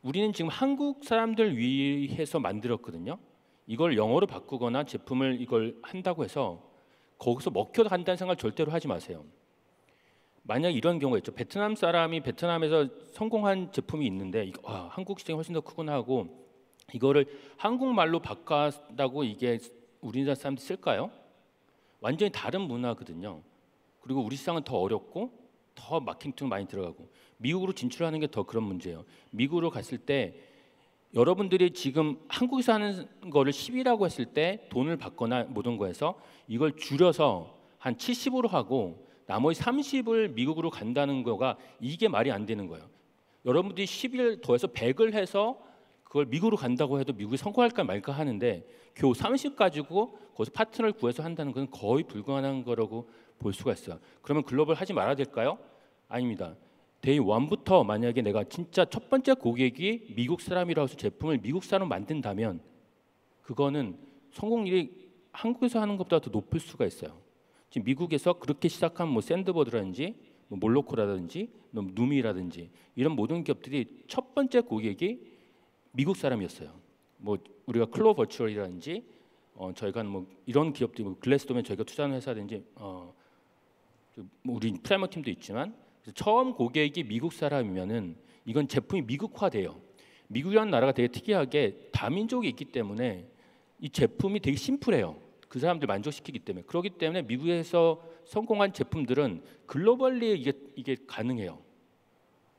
우리는 지금 한국 사람들 위해서 만들었거든요. 이걸 영어로 바꾸거나 제품을 이걸 한다고 해서 거기서 먹혀 간다는 생각 절대로 하지 마세요. 만약 이런 경우가 있죠. 베트남 사람이 베트남에서 성공한 제품이 있는데 한국 시장이 훨씬 더 크구나 하고 이거를 한국말로 바꿨다고 이게 우리나라 사람들이 쓸까요? 완전히 다른 문화거든요. 그리고 우리 시장은 더 어렵고 더 마케팅 많이 들어가고 미국으로 진출하는 게 더 그런 문제예요. 미국으로 갔을 때 여러분들이 지금 한국에서 하는 거를 10이라고 했을 때 돈을 받거나 모든 거에서 이걸 줄여서 한 70으로 하고 나머지 30을 미국으로 간다는 거가 이게 말이 안 되는 거예요. 여러분들이 10을 더해서 100을 해서 그걸 미국으로 간다고 해도 미국이 성공할까 말까 하는데 겨우 30 가지고 거기서 파트너를 구해서 한다는 건 거의 불가능한 거라고 볼 수가 있어요. 그러면 글로벌 하지 말아야 될까요? 아닙니다. 데이 1부터 만약에 내가 진짜 첫 번째 고객이 미국 사람이라고 해서 제품을 미국 사람으로 만든다면 그거는 성공률이 한국에서 하는 것보다 더 높을 수가 있어요. 지금 미국에서 그렇게 시작한 뭐 샌드버드라든지 뭐 몰로코라든지 누미라든지 이런 모든 기업들이 첫 번째 고객이 미국 사람이었어요. 뭐 우리가 클로 버추얼이라든지 저희가 뭐 이런 기업들이 뭐 글래스도면 저희가 투자하는 회사든지 뭐 우리 프라이머 팀도 있지만 처음 고객이 미국 사람이면은 이건 제품이 미국화돼요. 미국이라는 나라가 되게 특이하게 다민족이 있기 때문에 이 제품이 되게 심플해요. 그 사람들 만족시키기 때문에. 그렇기 때문에 미국에서 성공한 제품들은 글로벌리 이게 가능해요.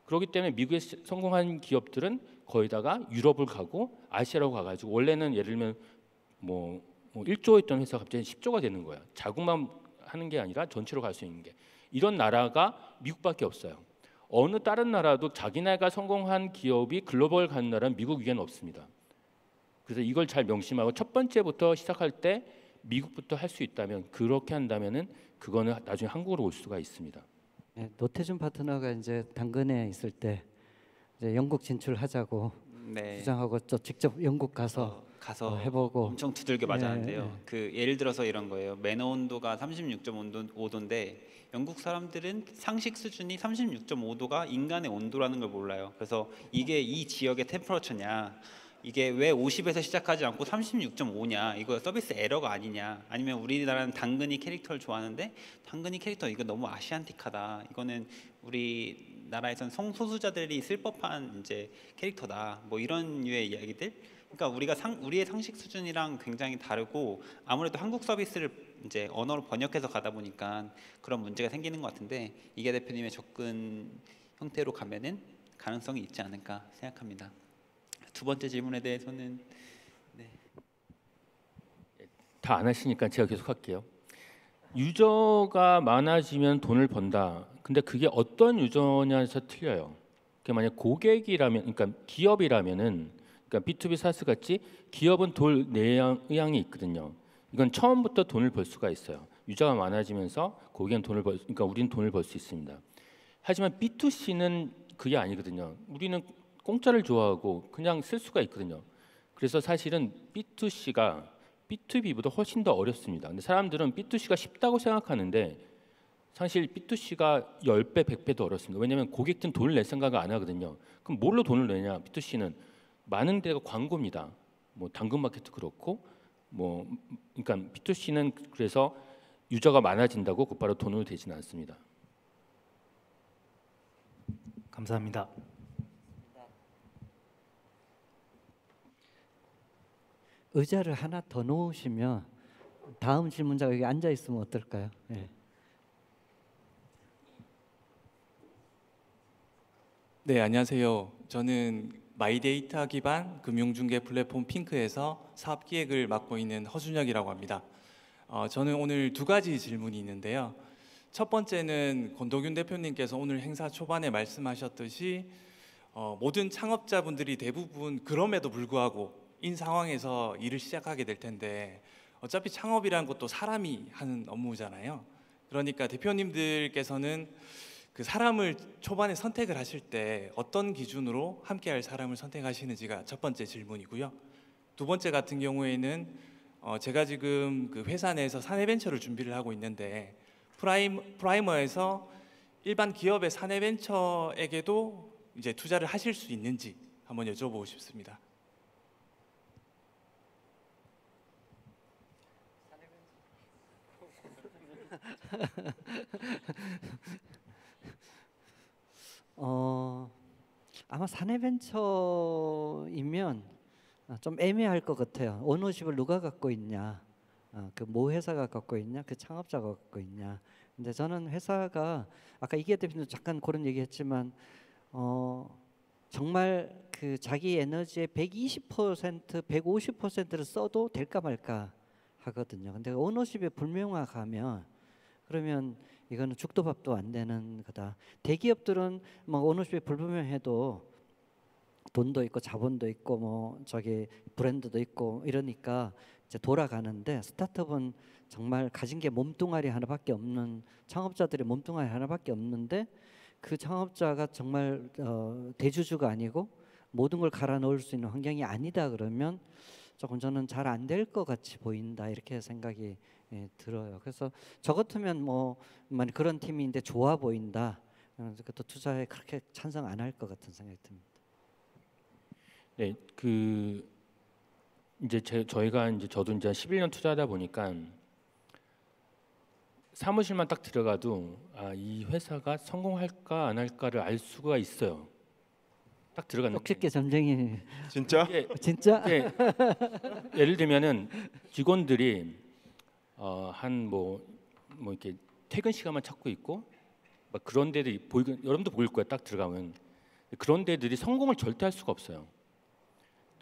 그렇기 때문에 미국에서 성공한 기업들은 거의다가 유럽을 가고 아시아로 가가지고 원래는 예를 들면 뭐 1조 있던 회사가 갑자기 10조가 되는 거예요. 자국만 하는 게 아니라 전체로 갈 수 있는 게. 이런 나라가 미국밖에 없어요. 어느 다른 나라도 자기네가 성공한 기업이 글로벌 가는 나라는 미국 위에는 없습니다. 그래서 이걸 잘 명심하고 첫 번째부터 시작할 때 미국부터 할 수 있다면 그렇게 한다면은 그거는 나중에 한국으로 올 수가 있습니다. 네, 노태준 파트너가 이제 당근에 있을 때 이제 영국 진출하자고 주장하고 또 직접 영국 가서 해보고 엄청 두들겨 맞았는데요. 그 예를 들어서 이런 거예요. 매너 온도가 36.5도인데 영국 사람들은 상식 수준이 36.5도가 인간의 온도라는 걸 몰라요. 그래서 이게 이 지역의 템퍼러처냐, 이게 왜 50에서 시작하지 않고 36.5냐, 이거 서비스 에러가 아니냐, 아니면 우리나라는 당근이 캐릭터를 좋아하는데 당근이 캐릭터 이거 너무 아시안틱하다, 이거는 우리 우리나라에선 성소수자들이 쓸 법한 이제 캐릭터다. 뭐 이런 류의 이야기들. 그러니까 우리의 상식 수준이랑 굉장히 다르고 아무래도 한국 서비스를 이제 언어로 번역해서 가다 보니까 그런 문제가 생기는 것 같은데 이계 대표님의 접근 형태로 가면은 가능성이 있지 않을까 생각합니다. 두 번째 질문에 대해서는 다 안 하시니까 제가 계속 할게요. 유저가 많아지면 돈을 번다. 근데 그게 어떤 유저냐에서 틀려요. 그게 만약 고객이라면, 그러니까 기업이라면은, 그러니까 B2B 사스 같이 기업은 돌 의향이 있거든요. 이건 처음부터 돈을 벌 수가 있어요. 유저가 많아지면서 고객은 그러니까 우리는 돈을 벌 수 있습니다. 하지만 B2C는 그게 아니거든요. 우리는 공짜를 좋아하고 그냥 쓸 수가 있거든요. 그래서 사실은 B2C가 B2B보다 훨씬 더 어렵습니다. 근데 사람들은 B2C가 쉽다고 생각하는데 사실 B2C가 10배, 100배 더 어렵습니다. 왜냐하면 고객들은 돈을 낼 생각을 안 하거든요. 그럼 뭘로 돈을 내냐? B2C는 많은 데가 광고입니다. 뭐 당근마켓도 그렇고 뭐 그러니까 B2C는 그래서 유저가 많아진다고 곧바로 돈으로 되지는 않습니다. 감사합니다. 의자를 하나 더 놓으시면 다음 질문자가 여기 앉아 있으면 어떨까요? 네. 네, 안녕하세요. 저는 마이데이터 기반 금융중개 플랫폼 핑크에서 사업기획을 맡고 있는 허준혁이라고 합니다. 저는 오늘 두 가지 질문이 있는데요. 첫 번째는 권도균 대표님께서 오늘 행사 초반에 말씀하셨듯이 모든 창업자분들이 대부분 그럼에도 불구하고 인 상황에서 일을 시작하게 될 텐데 어차피 창업이라는 것도 사람이 하는 업무잖아요. 그러니까 대표님들께서는 그 사람을 초반에 선택을 하실 때 어떤 기준으로 함께할 사람을 선택하시는지가 첫 번째 질문이고요. 두 번째 같은 경우에는 제가 지금 그 회사 내에서 사내벤처를 준비를 하고 있는데 프라이머에서 일반 기업의 사내벤처에게도 이제 투자를 하실 수 있는지 한번 여쭤보고 싶습니다. 아마 사내벤처이면 좀 애매할 것 같아요. 오너십을 누가 갖고 있냐, 그 모 회사가 갖고 있냐, 그 창업자가 갖고 있냐. 근데 저는 회사가 아까 이계 대표님도 잠깐 그런 얘기했지만 정말 그 자기 에너지의 120%, 150%를 써도 될까 말까 하거든요. 근데 오너십에 불명확하면 그러면 이거는 죽도 밥도 안 되는 거다. 대기업들은 뭐 오너십에 불분명해도 돈도 있고 자본도 있고 뭐 저기 브랜드도 있고 이러니까 이제 돌아가는데 스타트업은 정말 가진 게 몸뚱아리 하나밖에 없는 창업자들의 몸뚱아리 하나밖에 없는데 그 창업자가 정말 대주주가 아니고 모든 걸 갈아 넣을 수 있는 환경이 아니다 그러면 조금 저는 잘 안 될 것 같이 보인다 이렇게 생각이 들어요. 그래서 저 같으면 뭐 만약 그런 팀인데 좋아 보인다. 또 투자에 그렇게 찬성 안 할 것 같은 생각이 듭니다. 네, 그 이제 저희가 이제 저도 이제 11년 투자하다 보니까 사무실만 딱 들어가도 이 회사가 성공할까 안 할까를 알 수가 있어요. 딱 들어갔는데. 똑똑해 점쟁이. 진짜? 진짜? 예를 들면은 직원들이 한 뭐 이렇게 퇴근 시간만 찾고 있고 막 그런 데들이 여러분도 보일 거야 딱 들어가면 그런 데들이 성공을 절대 할 수가 없어요.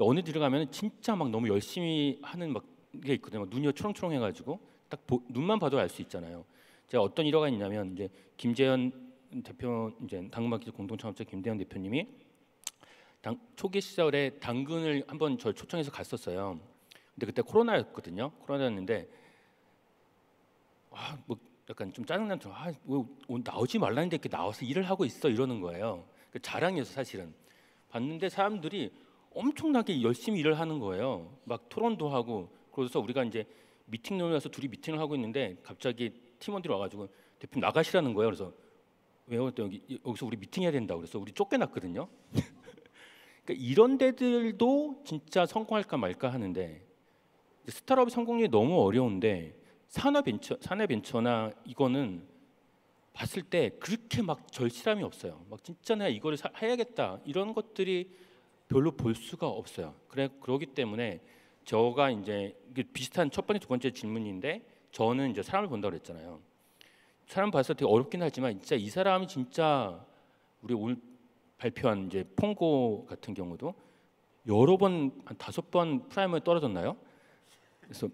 어느 들어가면 진짜 막 너무 열심히 하는 막 게 있거든요. 눈이 초롱초롱해가지고 딱 눈만 봐도 알 수 있잖아요. 제가 어떤 일화가 있냐면 이제 김재현 대표 이제 당근마켓 공동창업자 김재현 대표님이 초기 시절에 당근을 한번 저 초청해서 갔었어요. 근데 그때 코로나였거든요. 코로나였는데 뭐 약간 좀 짜증나서 왜 나오지 말라는데 이렇게 나와서 일을 하고 있어 이러는 거예요. 그 자랑이어서 사실은 봤는데 사람들이 엄청나게 열심히 일을 하는 거예요. 막 토론도 하고 그래서 우리가 이제 미팅룸에 와서 둘이 미팅을 하고 있는데 갑자기 팀원들이 와가지고 대표님 나가시라는 거예요. 그래서 왜요? 여기서 우리 미팅해야 된다고 그래서 우리 쫓겨났거든요. 그러니까 이런 데들도 진짜 성공할까 말까 하는데 스타트업의 성공률이 너무 어려운데 사내벤처나 이거는 봤을 때 그렇게 막 절실함이 없어요. 막 진짜 내가 이거를 해야겠다 이런 것들이 별로 볼 수가 없어요. 그러기 때문에 저가 이제 이게 비슷한 첫 번째 두 번째 질문인데 저는 이제 사람을 본다고 그랬잖아요. 사람 봤을 때 되게 어렵긴 하지만 진짜 이 사람이 진짜 우리 오늘 발표한 이제 퐁고 같은 경우도 여러 번 한 5번 프라이머에 떨어졌나요? 그래서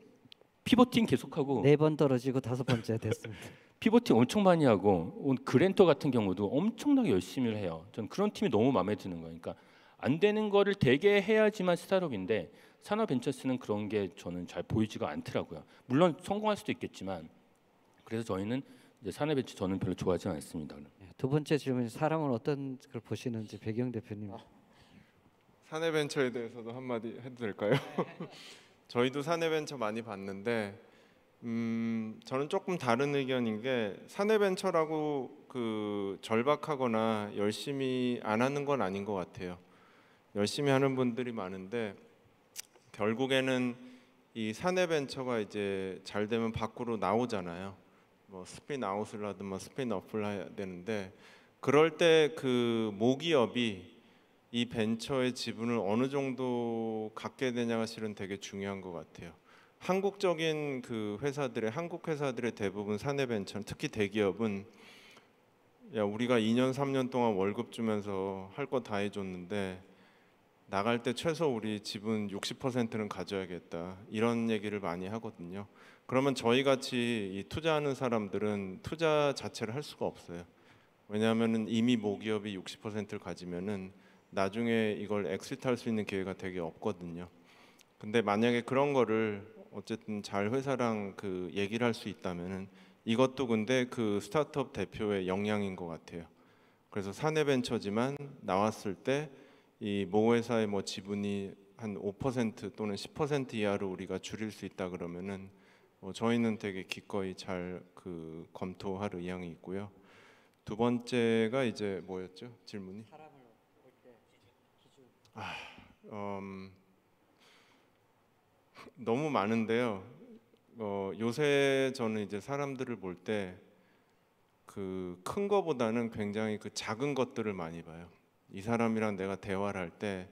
피보팅 계속하고 4번 떨어지고 5번째 됐습니다. 피보팅 엄청 많이 하고 그랜터 같은 경우도 엄청나게 열심히 해요. 전 그런 팀이 너무 마음에 드는 거예요. 그러니까 안 되는 거를 되게 해야지만 스타트업인데 산업벤처스는 그런 게 저는 잘 보이지가 않더라고요. 물론 성공할 수도 있겠지만 그래서 저희는 이제 산업벤처 저는 별로 좋아하지 않습니다. 두 번째 질문 사람은 어떤 걸 보시는지 배경 대표님. 사내벤처에 대해서도 한마디 해도 될까요? 저희도 사내벤처 많이 봤는데 저는 조금 다른 의견인 게 사내벤처라고 그 절박하거나 열심히 안 하는 건 아닌 것 같아요. 열심히 하는 분들이 많은데 결국에는 이 사내벤처가 이제 잘 되면 밖으로 나오잖아요. 뭐 스핀아웃을 하든 뭐 스핀업을 해야 되는데 그럴 때 그 모기업이 이 벤처의 지분을 어느 정도 갖게 되냐가 실은 되게 중요한 것 같아요. 한국적인 그 회사들의 한국 회사들의 대부분 사내 벤처는 특히 대기업은 야 우리가 2년 3년 동안 월급 주면서 할 거 다 해줬는데 나갈 때 최소 우리 지분 60%는 가져야겠다 이런 얘기를 많이 하거든요. 그러면 저희 같이 이 투자하는 사람들은 투자 자체를 할 수가 없어요. 왜냐하면은 이미 모기업이 60%를 가지면은 나중에 이걸 엑시트할 수 있는 기회가 되게 없거든요. 근데 만약에 그런 거를 어쨌든 잘 회사랑 그 얘기를 할 수 있다면은 이것도 근데 그 스타트업 대표의 역량인 것 같아요. 그래서 사내 벤처지만 나왔을 때 이 모 회사의 뭐 지분이 한 5% 또는 10% 이하로 우리가 줄일 수 있다 그러면은 저희는 되게 기꺼이 잘 그 검토할 의향이 있고요. 두 번째가 이제 뭐였죠? 질문이? 너무 많은데요. 요새 저는 이제 사람들을 볼 때 그 큰 거보다는 굉장히 그 작은 것들을 많이 봐요. 이 사람이랑 내가 대화를 할 때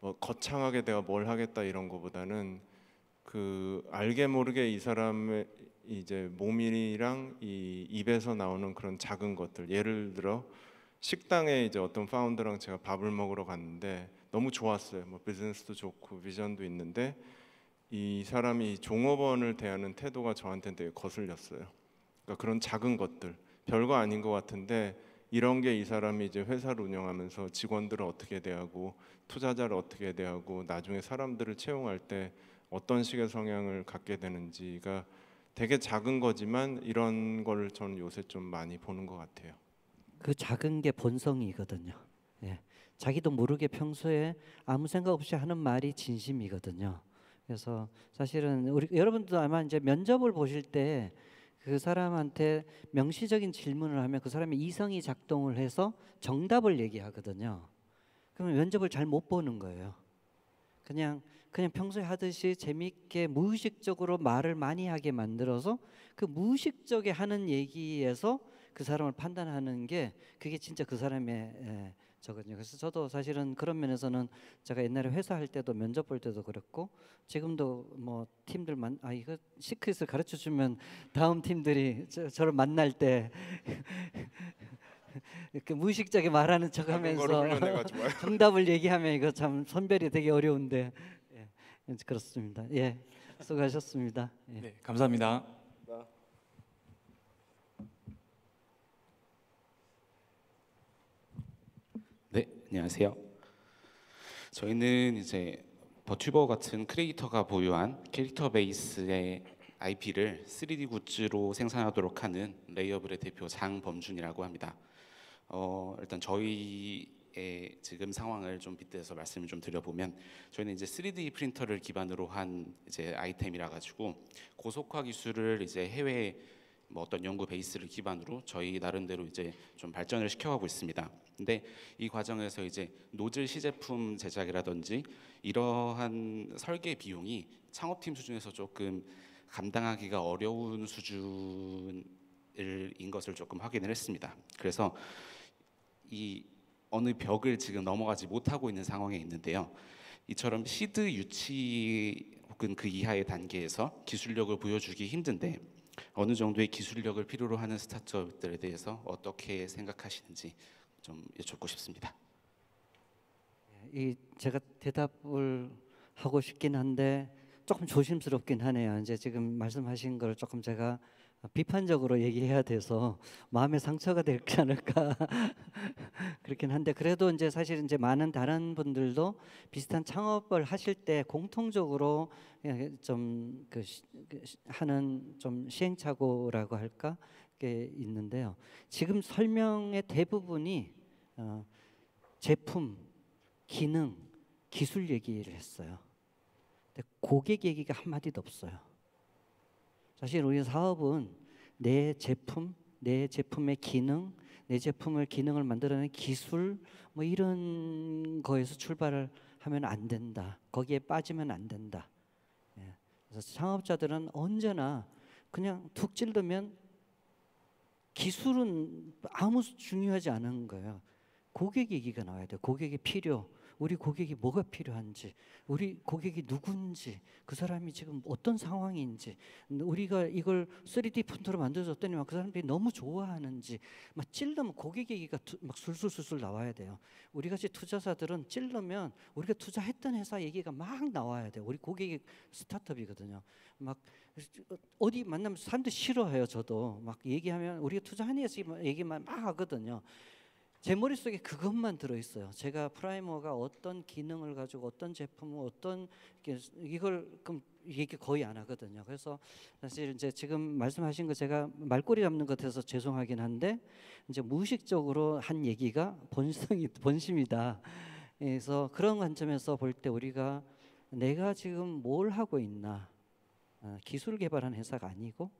뭐 거창하게 내가 뭘 하겠다 이런 거보다는 그 알게 모르게 이 사람의 이제 몸이랑 이 입에서 나오는 그런 작은 것들. 예를 들어 식당에 이제 어떤 파운더랑 제가 밥을 먹으러 갔는데 너무 좋았어요. 뭐 비즈니스도 좋고 비전도 있는데 이 사람이 종업원을 대하는 태도가 저한테는 되게 거슬렸어요. 그러니까 그런 작은 것들, 별거 아닌 것 같은데 이런 게 이 사람이 이제 회사를 운영하면서 직원들을 어떻게 대하고 투자자를 어떻게 대하고 나중에 사람들을 채용할 때 어떤 식의 성향을 갖게 되는지가 되게 작은 거지만 이런 걸 저는 요새 좀 많이 보는 것 같아요. 그 작은 게 본성이거든요. 예. 자기도 모르게 평소에 아무 생각 없이 하는 말이 진심이거든요. 그래서 사실은 우리 여러분도 아마 이제 면접을 보실 때 그 사람한테 명시적인 질문을 하면 그 사람의 이성이 작동을 해서 정답을 얘기하거든요. 그러면 면접을 잘 못 보는 거예요. 그냥 평소에 하듯이 재미있게 무의식적으로 말을 많이 하게 만들어서 그 무의식적에 하는 얘기에서 그 사람을 판단하는 게 그게 진짜 그 사람의 저거든요. 그래서 저도 사실은 그런 면에서는 제가 옛날에 회사 할 때도 면접 볼 때도 그랬고 지금도 뭐 팀들만 이거 시크릿을 가르쳐 주면 다음 팀들이 저를 만날 때 이렇게 무의식적에 말하는 척하면서 정답을 얘기하면 이거 참 선별이 되게 어려운데 그렇습니다. 예, 수고하셨습니다. 예. 네, 감사합니다. 네, 안녕하세요. 저희는 이제 버튜버 같은 크리에이터가 보유한 캐릭터 베이스의 IP를 3D 굿즈로 생산하도록 하는 레이어블의 대표 장범준이라고 합니다. 일단 저희의 지금 상황을 좀 빗대서 말씀을 좀 드려보면 저희는 이제 3D 프린터를 기반으로 한 이제 아이템이라 가지고 고속화 기술을 이제 해외 뭐 어떤 연구 베이스를 기반으로 저희 나름대로 이제 좀 발전을 시켜가고 있습니다. 근데 이 과정에서 이제 노즐 시제품 제작이라든지 이러한 설계 비용이 창업팀 수준에서 조금 감당하기가 어려운 수준의 인 것을 조금 확인을 했습니다. 그래서 이 어느 벽을 지금 넘어가지 못하고 있는 상황에 있는데요. 이처럼 시드 유치 혹은 그 이하의 단계에서 기술력을 보여주기 힘든데 어느 정도의 기술력을 필요로 하는 스타트업들에 대해서 어떻게 생각하시는지 좀 여쭙고 싶습니다. 이 제가 대답을 하고 싶긴 한데 조금 조심스럽긴 하네요. 이제 지금 말씀하신 걸 조금 제가 비판적으로 얘기해야 돼서 마음에 상처가 되지 않을까 그렇긴 한데, 그래도 이제 사실 이제 많은 다른 분들도 비슷한 창업을 하실 때 공통적으로 좀 하는 좀 시행착오라고 할까 게 있는데요. 지금 설명의 대부분이 제품, 기능, 기술 얘기를 했어요. 근데 고객 얘기가 한 마디도 없어요. 사실 우리 사업은 내 제품, 내 제품의 기능, 내 제품을 기능을 만들어내는 기술 뭐 이런 거에서 출발을 하면 안 된다. 거기에 빠지면 안 된다. 그래서 창업자들은 언제나 그냥 툭 찌르면 기술은 아무 중요하지 않은 거예요. 고객 얘기가 나와야 돼요. 고객의 필요, 우리 고객이 뭐가 필요한지, 우리 고객이 누군지, 그 사람이 지금 어떤 상황인지, 우리가 이걸 3D 폰트로 만들어줬더니 그 사람들이 너무 좋아하는지, 막 찔르면 고객 얘기가 막 술술술술 나와야 돼요. 우리 같이 투자자들은 찔르면 우리가 투자했던 회사 얘기가 막 나와야 돼요. 우리 고객이 스타트업이거든요. 막 어디 만나면 사람들 싫어해요. 저도 막 얘기하면 우리가 투자한 회사 얘기만 막 하거든요. 제 머릿속에 그것만 들어있어요. 제가 프라이머가 어떤 기능을 가지고 어떤 제품을 어떤 이걸 그럼 얘기 거의 안 하거든요. 그래서 사실 이제 지금 말씀하신 거 제가 말꼬리 잡는 것 같아서 죄송하긴 한데 이제 무의식적으로 한 얘기가 본심이다. 그래서 그런 관점에서 볼 때 우리가 내가 지금 뭘 하고 있나, 기술 개발한 회사가 아니고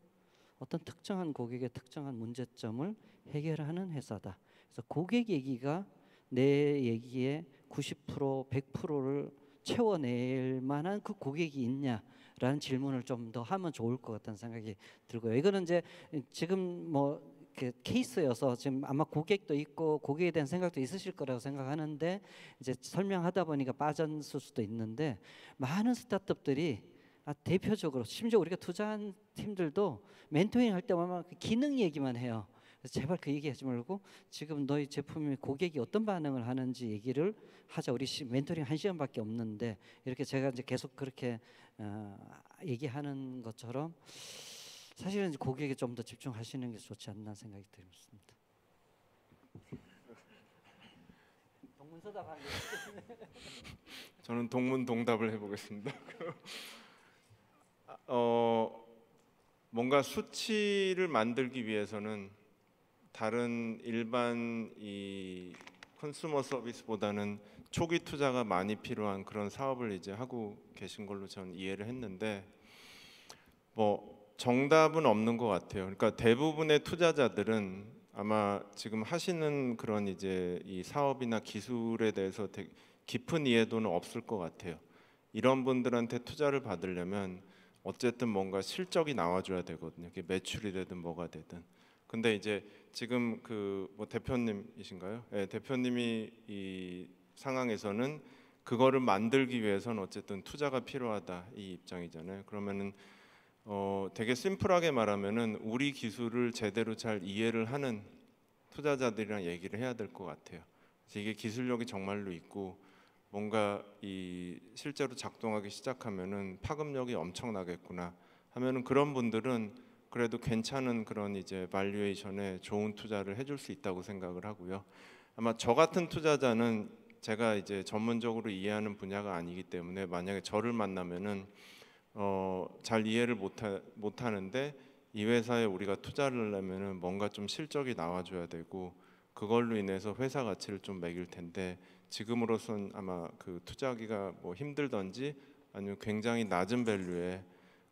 어떤 특정한 고객의 특정한 문제점을 해결하는 회사다. 그래서 고객 얘기가 내 얘기의 90%, 100%를 채워낼 만한 그 고객이 있냐라는 질문을 좀 더 하면 좋을 것 같다는 생각이 들고요. 이거는 이제 지금 뭐 케이스여서 지금 아마 고객도 있고 고객에 대한 생각도 있으실 거라고 생각하는데 이제 설명하다 보니까 빠졌을 수도 있는데, 많은 스타트업들이 대표적으로 심지어 우리가 투자한 팀들도 멘토링 할 때 보면 기능 얘기만 해요. 그래서 제발 그 얘기하지 말고 지금 너희 제품이 고객이 어떤 반응을 하는지 얘기를 하자. 우리 멘토링 1시간밖에 없는데 이렇게 제가 이제 계속 그렇게 얘기하는 것처럼 사실은 이제 고객에 좀 더 집중하시는 게 좋지 않나 생각이 들었습니다. 동문서답 하는 저는 동문동답을 해보겠습니다. 뭔가 수치를 만들기 위해서는 다른 일반 이 컨슈머 서비스보다는 초기 투자가 많이 필요한 그런 사업을 이제 하고 계신 걸로 저는 이해를 했는데, 뭐 정답은 없는 것 같아요. 그러니까 대부분의 투자자들은 아마 지금 하시는 그런 이제 이 사업이나 기술에 대해서 되게 깊은 이해도는 없을 것 같아요. 이런 분들한테 투자를 받으려면 어쨌든 뭔가 실적이 나와줘야 되거든요. 그게 매출이 되든 뭐가 되든. 근데 이제 지금 그 뭐 대표님이신가요? 네, 대표님이 이 상황에서는 그거를 만들기 위해서는 어쨌든 투자가 필요하다 이 입장이잖아요. 그러면은 되게 심플하게 말하면은 우리 기술을 제대로 잘 이해를 하는 투자자들이랑 얘기를 해야 될 것 같아요. 그래서 이게 기술력이 정말로 있고 뭔가 이 실제로 작동하기 시작하면은 파급력이 엄청나겠구나 하면은 그런 분들은 그래도 괜찮은 그런 이제 발류에이션에 좋은 투자를 해줄 수 있다고 생각을 하고요. 아마 저 같은 투자자는 제가 이제 전문적으로 이해하는 분야가 아니기 때문에 만약에 저를 만나면은 잘 이해를 못 하는데 이 회사에 우리가 투자를 하려면은 뭔가 좀 실적이 나와줘야 되고 그걸로 인해서 회사 가치를 좀 매길 텐데 지금으로선 아마 그 투자하기가 뭐 힘들던지 아니면 굉장히 낮은 밸류에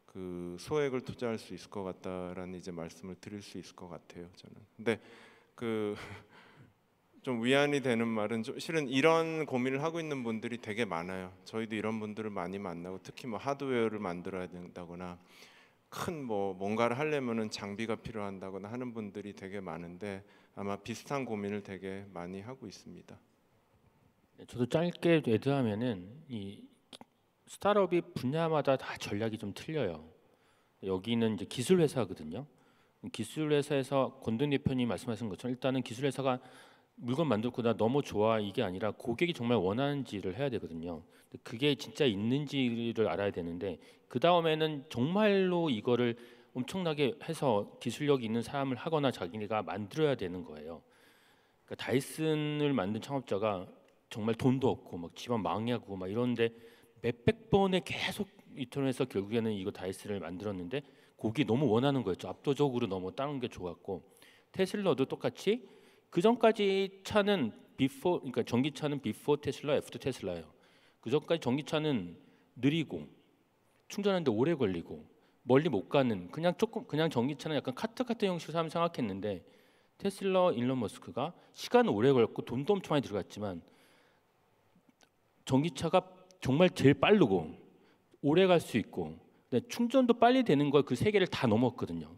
그 소액을 투자할 수 있을 것 같다라는 이제 말씀을 드릴 수 있을 것 같아요. 저는. 근데 그 좀 위안이 되는 말은 좀 실은 이런 고민을 하고 있는 분들이 되게 많아요. 저희도 이런 분들을 많이 만나고 특히 뭐 하드웨어를 만들어야 된다거나 큰 뭔가를 하려면은 장비가 필요한다거나 하는 분들이 되게 많은데 아마 비슷한 고민을 되게 많이 하고 있습니다. 저도 짧게 애드하면은 이 스타트업이 분야마다 다 전략이 좀 틀려요. 여기는 이제 기술 회사거든요. 기술 회사에서 권동 대표님 말씀하신 것처럼 일단은 기술 회사가 물건 만들고 나 너무 좋아 이게 아니라 고객이 정말 원하는지를 해야 되거든요. 그게 진짜 있는지를 알아야 되는데 그 다음에는 정말로 이거를 엄청나게 해서 기술력이 있는 사람을 하거나 자기네가 만들어야 되는 거예요. 그러니까 다이슨을 만든 창업자가 정말 돈도 없고 막 집안 망하고 막 이런데 몇백 번에 계속 인터넷에서 결국에는 이거 다이슨을 만들었는데 고객이 너무 원하는 거였죠. 압도적으로 너무 다른 게 좋았고 테슬라도 똑같이 그 전까지 차는 비포 그러니까 전기차는 비포 테슬라, 애프터 테슬라예요. 그 전까지 전기차는 느리고 충전하는데 오래 걸리고 멀리 못 가는 그냥 전기차는 약간 카트 같은 형식으로 사람 생각했는데 테슬라 일론 머스크가 시간은 오래 걸렸고 돈도 엄청 많이 들어갔지만 전기차가 정말 제일 빠르고 오래 갈 수 있고 충전도 빨리 되는 걸 그 세 개를 다 넘었거든요.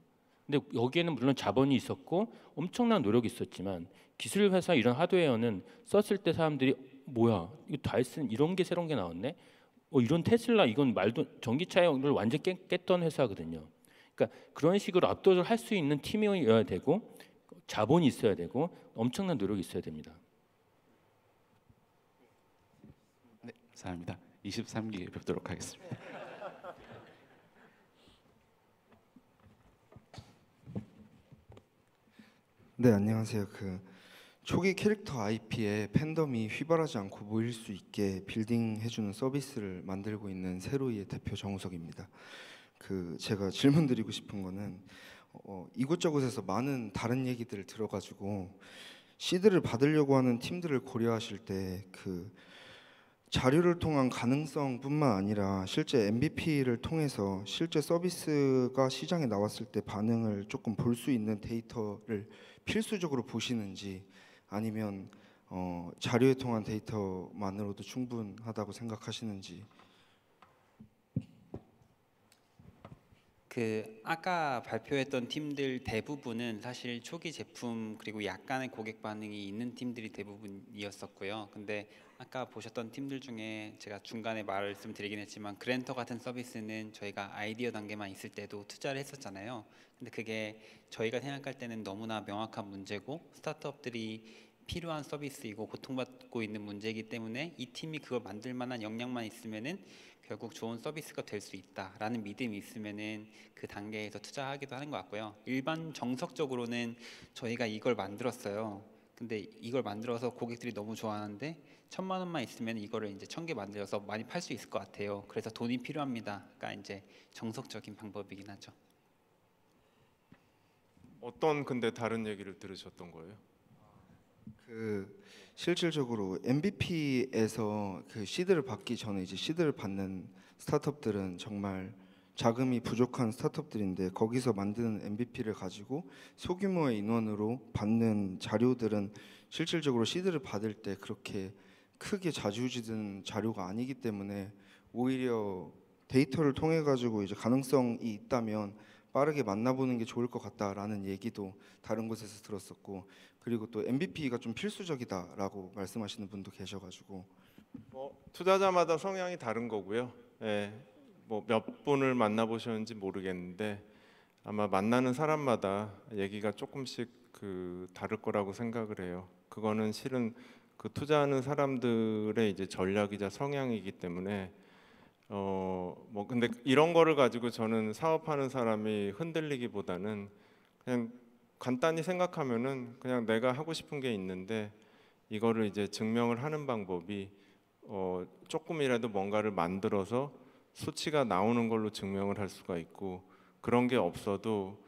근데 여기에는 물론 자본이 있었고 엄청난 노력이 있었지만 기술 회사 이런 하드웨어는 썼을 때 사람들이 뭐야 이거 다이슨 이런 게 새로운 게 나왔네. 이런 테슬라 이건 말도 전기차를 완전 깼던 회사거든요. 그러니까 그런 식으로 압도적으로 할 수 있는 팀이어야 되고 자본이 있어야 되고 엄청난 노력이 있어야 됩니다. 네, 감사합니다. 23기에 뵙도록 하겠습니다. 네, 안녕하세요. 초기 캐릭터 IP에 팬덤이 휘발하지 않고 모일 수 있게 빌딩해주는 서비스를 만들고 있는 세로이의 대표 정우석입니다. 제가 질문드리고 싶은 거는 이곳저곳에서 많은 다른 얘기들을 들어가지고 시드를 받으려고 하는 팀들을 고려하실 때 자료를 통한 가능성뿐만 아니라 실제 MVP를 통해서 실제 서비스가 시장에 나왔을 때 반응을 조금 볼 수 있는 데이터를 필수적으로 보시는지 아니면 자료에 통한 데이터만으로도 충분하다고 생각하시는지. 아까 발표했던 팀들 대부분은 사실 초기 제품 그리고 약간의 고객 반응이 있는 팀들이 대부분이었었고요. 근데 아까 보셨던 팀들 중에 제가 중간에 말씀드리긴 했지만 그랜터 같은 서비스는 저희가 아이디어 단계만 있을 때도 투자를 했었잖아요. 근데 그게 저희가 생각할 때는 너무나 명확한 문제고 스타트업들이 필요한 서비스이고 고통받고 있는 문제이기 때문에 이 팀이 그걸 만들 만한 역량만 있으면은 결국 좋은 서비스가 될 수 있다라는 믿음이 있으면은 그 단계에서 투자하기도 하는 것 같고요. 일반 정석적으로는 저희가 이걸 만들었어요. 근데 이걸 만들어서 고객들이 너무 좋아하는데 1,000만 원만 있으면 이거를 이제 1,000개 만들어서 많이 팔 수 있을 것 같아요. 그래서 돈이 필요합니다가 이제 정석적인 방법이긴 하죠. 어떤 근데 다른 얘기를 들으셨던 거예요? 실질적으로 MVP에서 시드를 받기 전에 이제 시드를 받는 스타트업들은 정말 자금이 부족한 스타트업들인데 거기서 만드는 MVP를 가지고 소규모의 인원으로 받는 자료들은 실질적으로 시드를 받을 때 그렇게 크게 좌지우지되는 자료가 아니기 때문에 오히려 데이터를 통해 가지고 이제 가능성이 있다면 빠르게 만나보는 게 좋을 것 같다라는 얘기도 다른 곳에서 들었었고, 그리고 또 MVP가 좀 필수적이다라고 말씀하시는 분도 계셔가지고 투자자마다 성향이 다른 거고요. 예, 몇 분을 만나보셨는지 모르겠는데 아마 만나는 사람마다 얘기가 조금씩 다를 거라고 생각을 해요. 그거는 실은 투자하는 사람들의 이제 전략이자 성향이기 때문에 근데 이런 거를 가지고 저는 사업하는 사람이 흔들리기보다는 그냥 간단히 생각하면은 그냥 내가 하고 싶은 게 있는데 이거를 이제 증명을 하는 방법이 조금이라도 뭔가를 만들어서 수치가 나오는 걸로 증명을 할 수가 있고, 그런 게 없어도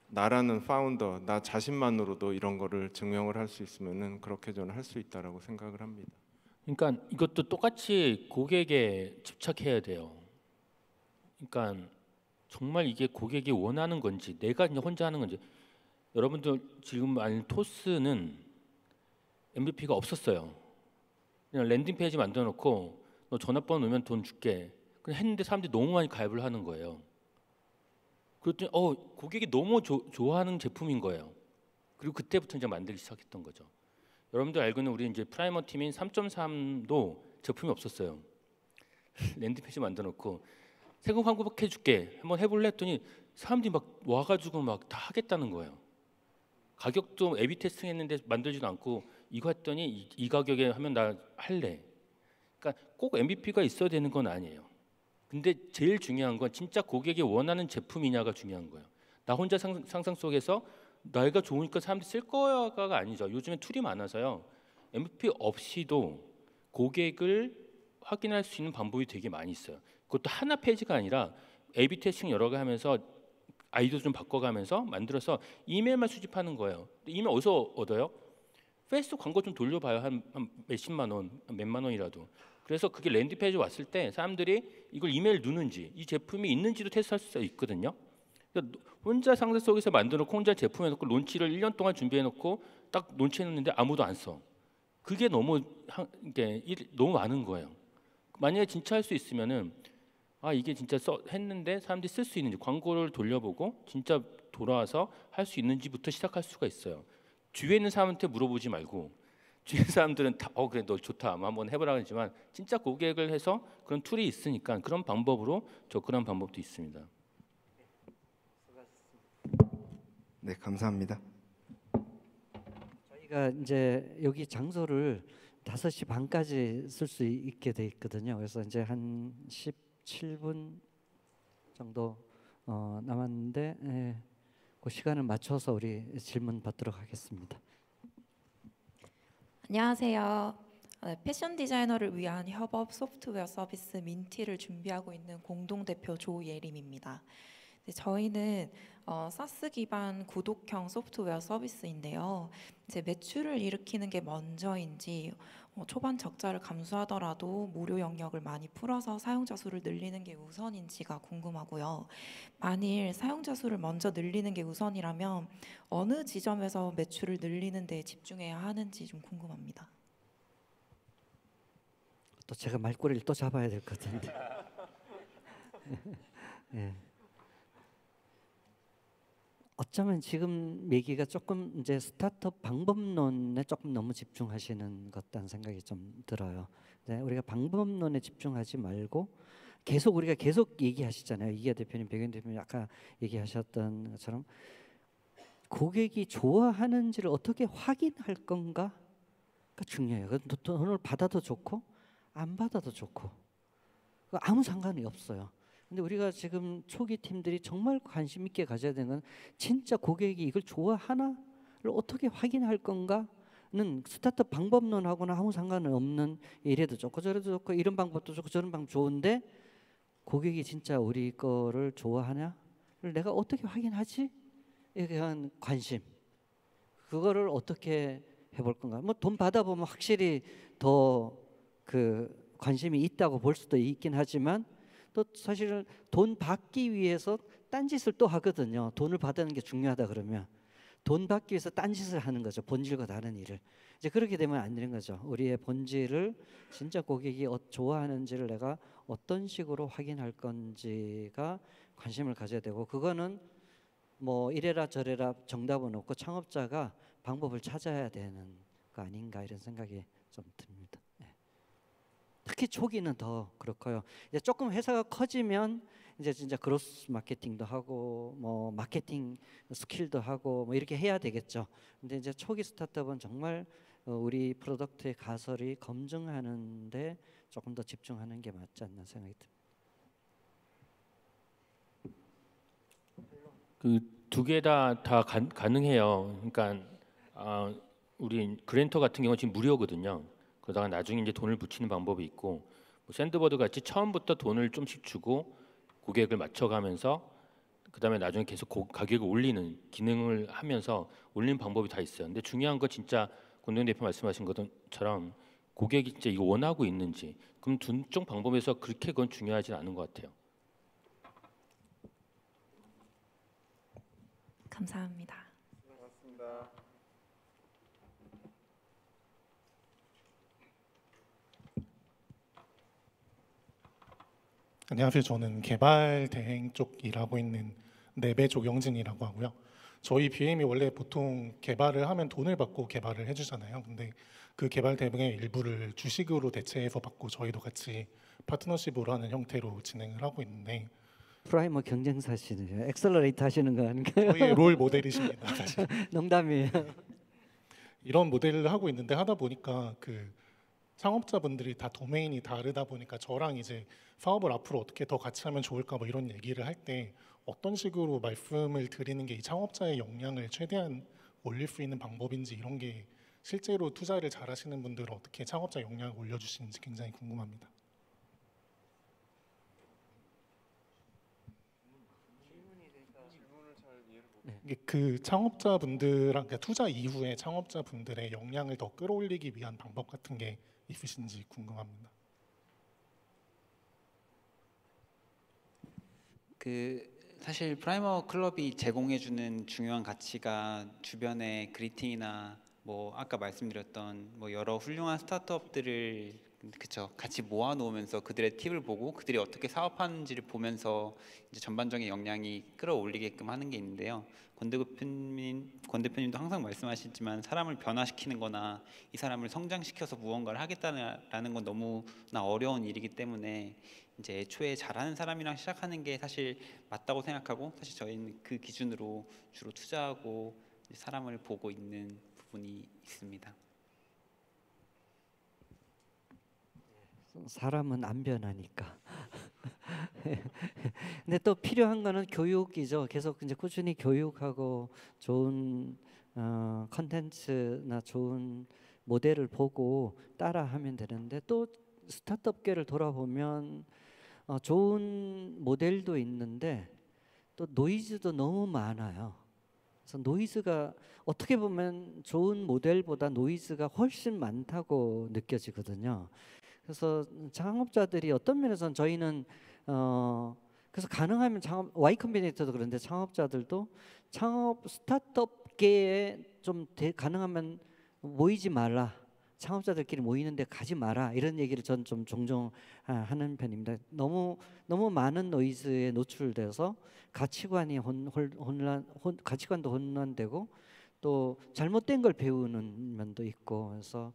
나라는 파운더, 나 자신만으로도 이런 거를 증명을 할 수 있으면은 그렇게 저는 할 수 있다라고 생각을 합니다. 그러니까 이것도 똑같이 고객에 집착해야 돼요. 그러니까 정말 이게 고객이 원하는 건지 내가 그냥 혼자 하는 건지. 여러분들 지금 아는 토스는 MVP가 없었어요. 그냥 랜딩 페이지 만들어 놓고 너 전화번호 넣으면 돈 줄게. 그냥 했는데 사람들이 너무 많이 가입을 하는 거예요. 그랬더니 고객이 너무 좋아하는 제품인 거예요. 그리고 그때부터 이제 만들기 시작했던 거죠. 여러분들 알고 있는 우리 이제 프라이머 팀인 3.3도 제품이 없었어요. 랜딩페이지 만들어놓고 세금 환급 해줄게, 한번 해볼래 했더니 사람들이 막 와가지고 막 다 하겠다는 거예요. 가격도 A/B 테스팅했는데 만들지도 않고 이거 했더니 이 가격에 하면 나 할래. 그러니까 꼭 MVP가 있어야 되는 건 아니에요. 근데 제일 중요한 건 진짜 고객이 원하는 제품이냐가 중요한 거예요. 나 혼자 상상 속에서 내가 좋으니까 사람들이 쓸 거야가 아니죠. 요즘에 툴이 많아서요. MVP 없이도 고객을 확인할 수 있는 방법이 되게 많이 있어요. 그것도 하나 페이지가 아니라 A/B 테스팅 여러 개 하면서 아이디어 좀 바꿔가면서 만들어서 이메일만 수집하는 거예요. 이메일 어디서 얻어요? 페이스북 광고 좀 돌려봐요. 한 몇십만 원, 몇만 원이라도. 그래서 그게 랜딩 페이지 왔을 때 사람들이 이걸 이메일 누는지, 이 제품이 있는지도 테스트할 수 있거든요. 그러니까 혼자 상상 속에서 만들어놓고 혼자 제품해놓고 론치를 1년 동안 준비해놓고 딱 론치해놓는데 아무도 안 써. 그게 너무 많은 거예요. 만약에 진짜 할 수 있으면은 이게 진짜 했는데 사람들이 쓸 수 있는지 광고를 돌려보고 진짜 돌아와서 할 수 있는지부터 시작할 수가 있어요. 주위에 있는 사람한테 물어보지 말고 주위에 있는 사람들은 다 그래 너 좋다 한번 해보라 하지만 진짜 고객을 해서 그런 툴이 있으니까 그런 방법으로 접근한 방법도 있습니다. 네, 감사합니다. 저희가 이제 여기 장소를 5시 반까지 쓸 수 있게 돼 있거든요. 그래서 이제 한 17분 정도 남았는데 그 시간을 맞춰서 우리 질문 받도록 하겠습니다. 안녕하세요. 패션 디자이너를 위한 협업 소프트웨어 서비스 민티를 준비하고 있는 공동대표 조예림입니다. 저희는 사스 기반 구독형 소프트웨어 서비스인데요. 이제 매출을 일으키는 게 먼저인지 초반 적자를 감수하더라도 무료 영역을 많이 풀어서 사용자 수를 늘리는 게 우선인지가 궁금하고요. 만일 사용자 수를 먼저 늘리는 게 우선이라면 어느 지점에서 매출을 늘리는 데 집중해야 하는지 좀 궁금합니다. 또 제가 말꼬리를 또 잡아야 될 것 같은데. 네. 어쩌면 지금 얘기가 조금 이제 스타트업 방법론에 조금 너무 집중하시는 것 같다는 생각이 좀 들어요. 네, 우리가 방법론에 집중하지 말고 우리가 계속 얘기하시잖아요. 이기아 대표님, 백윤 대표님 아까 얘기하셨던 것처럼 고객이 좋아하는지를 어떻게 확인할 건가가 중요해요. 돈을 받아도 좋고 안 받아도 좋고 아무 상관이 없어요. 근데 우리가 지금 초기 팀들이 정말 관심 있게 가져야 되는 건 진짜 고객이 이걸 좋아하나를 어떻게 확인할 건가는 스타트업 방법론하고는 아무 상관은 없는, 이래도 좋고 저래도 좋고 이런 방법도 좋고 저런 방법 좋은데 고객이 진짜 우리 거를 좋아하냐를 내가 어떻게 확인하지? 이에 대한 관심, 그거를 어떻게 해볼 건가. 뭐 돈 받아보면 확실히 더 그 관심이 있다고 볼 수도 있긴 하지만 또 사실은 돈 받기 위해서 딴짓을 또 하거든요. 돈을 받는 게 중요하다 그러면 돈 받기 위해서 딴짓을 하는 거죠. 본질과 다른 일을. 이제 그렇게 되면 안 되는 거죠. 우리의 본질을 진짜 고객이 좋아하는지를 내가 어떤 식으로 확인할 건지가 관심을 가져야 되고, 그거는 뭐 이래라 저래라 정답은 없고 창업자가 방법을 찾아야 되는 거 아닌가 이런 생각이 좀 듭니다. 특히 초기는 더 그렇고요. 이제 조금 회사가 커지면 이제 진짜 그로스 마케팅도 하고 뭐 마케팅 스킬도 하고 뭐 이렇게 해야 되겠죠. 근데 이제 초기 스타트업은 정말 우리 프로덕트의 가설이 검증하는데 조금 더 집중하는 게 맞지 않나 생각이 듭니다. 그 두 개 다 가능해요. 그러니까 우리 그랜터 같은 경우 지금 무료거든요. 그러다가 나중에 이제 돈을 붙이는 방법이 있고, 뭐 샌드버드 같이 처음부터 돈을 좀씩 주고 고객을 맞춰가면서 그다음에 나중에 계속 가격을 올리는 기능을 하면서 올리는 방법이 다 있어요. 근데 중요한 거 진짜 권동 대표 말씀하신 것처럼 고객이 진짜 이거 원하고 있는지, 그럼 두 쪽 방법에서 그렇게 그건 중요하진 않은 것 같아요. 감사합니다. 고맙습니다. 안녕하세요. 저는 개발 대행 쪽 일하고 있는 랩의 조경진이라고 하고요. 저희 BM이 원래 보통 개발을 하면 돈을 받고 개발을 해주잖아요. 근데 그 개발 대금의 일부를 주식으로 대체해서 받고 저희도 같이 파트너십으로 하는 형태로 진행을 하고 있는데 프라이머 경쟁사시네요. 엑셀러레이터 하시는 거 아닌가요? 저희 롤 모델이십니다. 사실. 농담이에요. 이런 모델을 하고 있는데 하다 보니까 그 창업자분들이 다 도메인이 다르다 보니까 저랑 이제 사업을 앞으로 어떻게 더 같이 하면 좋을까 뭐 이런 얘기를 할 때 어떤 식으로 말씀을 드리는 게 이 창업자의 역량을 최대한 올릴 수 있는 방법인지 이런 게 실제로 투자를 잘하시는 분들은 어떻게 창업자 역량을 올려주시는지 굉장히 궁금합니다. 이게 그 창업자분들랑 그러니까 투자 이후에 창업자분들의 역량을 더 끌어올리기 위한 방법 같은 게 있으신지 궁금합니다. 그 사실 프라이머 클럽이 제공해주는 중요한 가치가 주변의 그리팅이나 뭐 아까 말씀드렸던 뭐 여러 훌륭한 스타트업들을 그쵸 같이 모아놓으면서 그들의 팁을 보고 그들이 어떻게 사업하는지를 보면서 이제 전반적인 역량이 끌어올리게끔 하는 게 있는데요. 권 대표님도 항상 말씀하시지만 사람을 변화시키는거나 이 사람을 성장시켜서 무언가를 하겠다는 건 너무나 어려운 일이기 때문에 이제 애초에 잘하는 사람이랑 시작하는 게 사실 맞다고 생각하고 사실 저희는 그 기준으로 주로 투자하고 사람을 보고 있는 부분이 있습니다. 사람은 안 변하니까. 근데 또 필요한 거는 교육이죠. 계속 이제 꾸준히 교육하고 좋은 컨텐츠나 좋은 모델을 보고 따라하면 되는데 또 스타트업계를 돌아보면 좋은 모델도 있는데 또 노이즈도 너무 많아요. 그래서 노이즈가 어떻게 보면 좋은 모델보다 노이즈가 훨씬 많다고 느껴지거든요. 그래서 창업자들이 어떤 면에서는 저희는 그래서 가능하면 Y 컴비네이터도 그런데 창업자들도 창업 스타트업계에 좀 가능하면 모이지 말라. 창업자들끼리 모이는데 가지 마라 이런 얘기를 전 좀 종종 하는 편입니다. 너무 많은 노이즈에 노출돼서 가치관도 혼란되고 또 잘못된 걸 배우는 면도 있고 그래서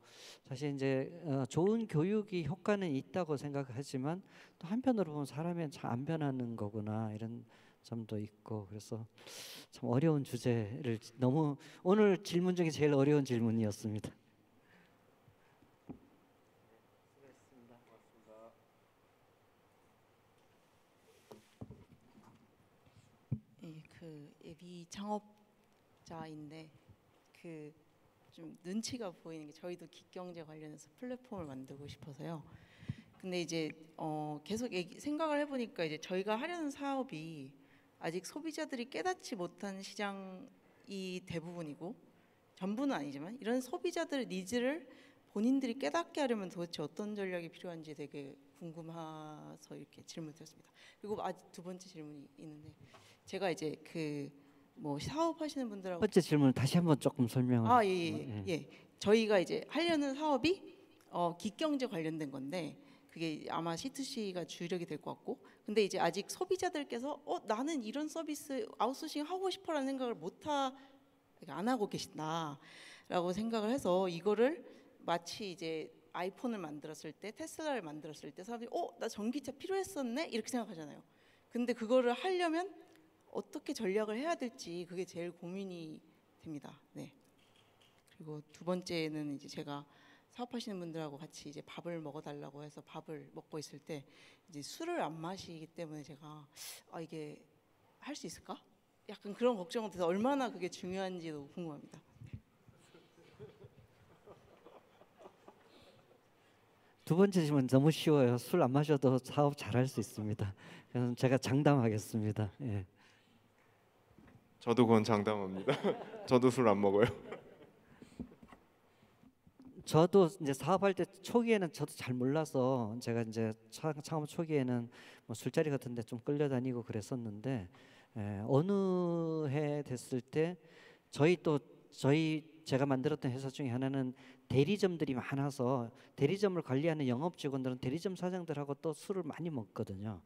사실 이제 좋은 교육이 효과는 있다고 생각하지만 또 한편으로 보면 사람이 잘 안 변하는 거구나 이런 점도 있고 그래서 참 어려운 주제를 너무 오늘 질문 중에 제일 어려운 질문이었습니다. 그 예비 창업자인데 그 좀 눈치가 보이는 게 저희도 기경제 관련해서 플랫폼을 만들고 싶어서요. 근데 이제 계속 생각을 해보니까 이제 저희가 하려는 사업이 아직 소비자들이 깨닫지 못한 시장이 대부분이고 전부는 아니지만 이런 소비자들의 니즈를 본인들이 깨닫게 하려면 도대체 어떤 전략이 필요한지 되게 궁금해서 이렇게 질문드렸습니다. 그리고 아직 두 번째 질문이 있는데 제가 이제 그 뭐 사업하시는 분들하고 첫 번째 질문 다시 한번 조금 설명을. 예. 저희가 이제 하려는 사업이 기경제 관련된 건데 그게 아마 C2C가 주력이 될 것 같고 근데 이제 아직 소비자들께서 나는 이런 서비스 아웃소싱 하고 싶어라는 생각을 안 하고 계신다라고 생각을 해서 이거를 마치 이제 아이폰을 만들었을 때 테슬라를 만들었을 때 사람들이 나 전기차 필요했었네 이렇게 생각하잖아요. 근데 그거를 하려면 어떻게 전략을 해야 될지 그게 제일 고민이 됩니다. 네. 그리고 두 번째는 이제 제가 사업하시는 분들하고 같이 이제 밥을 먹어달라고 해서 밥을 먹고 있을 때 이제 술을 안 마시기 때문에 제가 이게 할 수 있을까? 약간 그런 걱정이 돼서 얼마나 그게 중요한지도 궁금합니다. 두 번째 질문 너무 쉬워요. 술 안 마셔도 사업 잘할 수 있습니다. 그래서 제가 장담하겠습니다. 예. 저도 그건 장담합니다. 저도 술 안 먹어요. 저도 이제 사업할 때 초기에는 저도 잘 몰라서 제가 이제 창업 초기에는 뭐 술자리 같은데 좀 끌려다니고 그랬었는데 어느 해 됐을 때 제가 만들었던 회사 중에 하나는 대리점들이 많아서 대리점을 관리하는 영업 직원들은 대리점 사장들하고 또 술을 많이 먹거든요.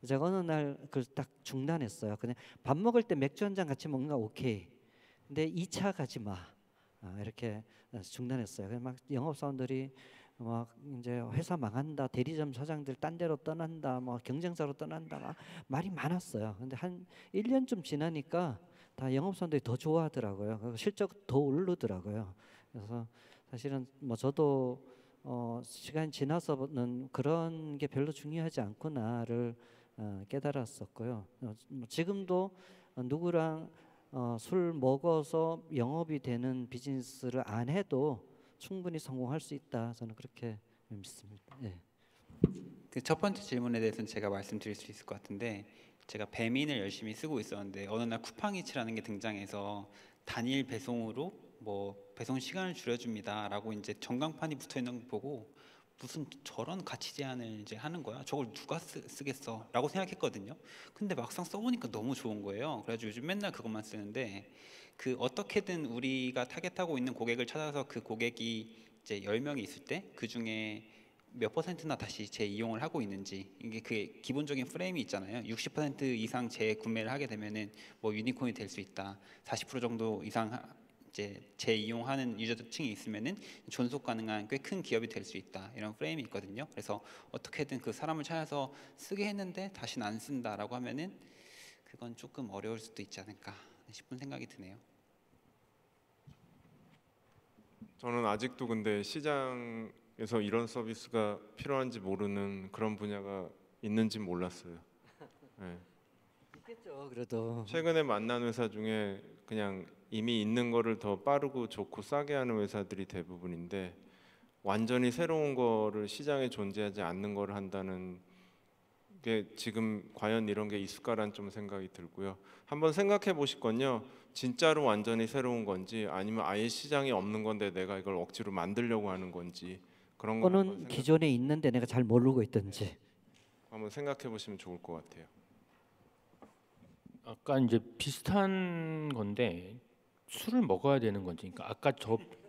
제가 어느 날 그걸 딱 중단했어요. 그냥 밥 먹을 때 맥주 한 잔 같이 먹는 거 오케이. 근데 2차 가지 마. 이렇게 중단했어요. 그래서 막 영업사원들이 막 이제 회사 망한다, 대리점 사장들 딴 데로 떠난다, 뭐 경쟁사로 떠난다, 막 말이 많았어요. 근데 한 1년쯤 지나니까 다 영업사원들이 더 좋아하더라고요. 그리고 실적 더 오르더라고요. 그래서 사실은 뭐 저도 시간이 지나서는 그런 게 별로 중요하지 않구나를 깨달았었고요. 뭐 지금도 누구랑 술 먹어서 영업이 되는 비즈니스를 안 해도 충분히 성공할 수 있다. 저는 그렇게 믿습니다. 예. 그 첫 번째 질문에 대해서는 제가 말씀드릴 수 있을 것 같은데, 제가 배민을 열심히 쓰고 있었는데 어느 날 쿠팡이츠라는 게 등장해서 단일 배송으로 뭐 배송 시간을 줄여줍니다라고 이제 전광판이 붙어 있는 거 보고 무슨 저런 가치 제한을 이제 하는 거야? 저걸 누가 쓰겠어?라고 생각했거든요. 근데 막상 써보니까 너무 좋은 거예요. 그래가지고 요즘 맨날 그것만 쓰는데, 그 어떻게든 우리가 타겟하고 있는 고객을 찾아서 그 고객이 이제 10명이 있을 때 그 중에 몇 %나 다시 재이용을 하고 있는지, 이게 그 기본적인 프레임이 있잖아요. 60% 이상 재구매를 하게 되면은 뭐 유니콘이 될 수 있다. 40% 정도 이상 이제 재이용하는 유저층이 있으면은 존속 가능한 꽤 큰 기업이 될 수 있다. 이런 프레임이 있거든요. 그래서 어떻게든 그 사람을 찾아서 쓰게 했는데 다시는 안 쓴다라고 하면은 그건 조금 어려울 수도 있지 않을까 싶은 생각이 드네요. 저는 아직도 근데 시장에서 이런 서비스가 필요한지 모르는 그런 분야가 있는지 몰랐어요. 네. 있겠죠. 그래도 최근에 만난 회사 중에 그냥 이미 있는 거를 더 빠르고 좋고 싸게 하는 회사들이 대부분인데, 완전히 새로운 거를 시장에 존재하지 않는 거를 한다는 게 지금 과연 이런 게 있을까라는 좀 생각이 들고요. 한번 생각해 보실 건요, 진짜로 완전히 새로운 건지 아니면 아예 시장이 없는 건데 내가 이걸 억지로 만들려고 하는 건지, 그런 거 또는 기존에 있는데 내가 잘 모르고 있든지 한번 생각해 보시면 좋을 것 같아요. 아까 이제 비슷한 건데 술을 먹어야 되는 건지, 그러니까 아까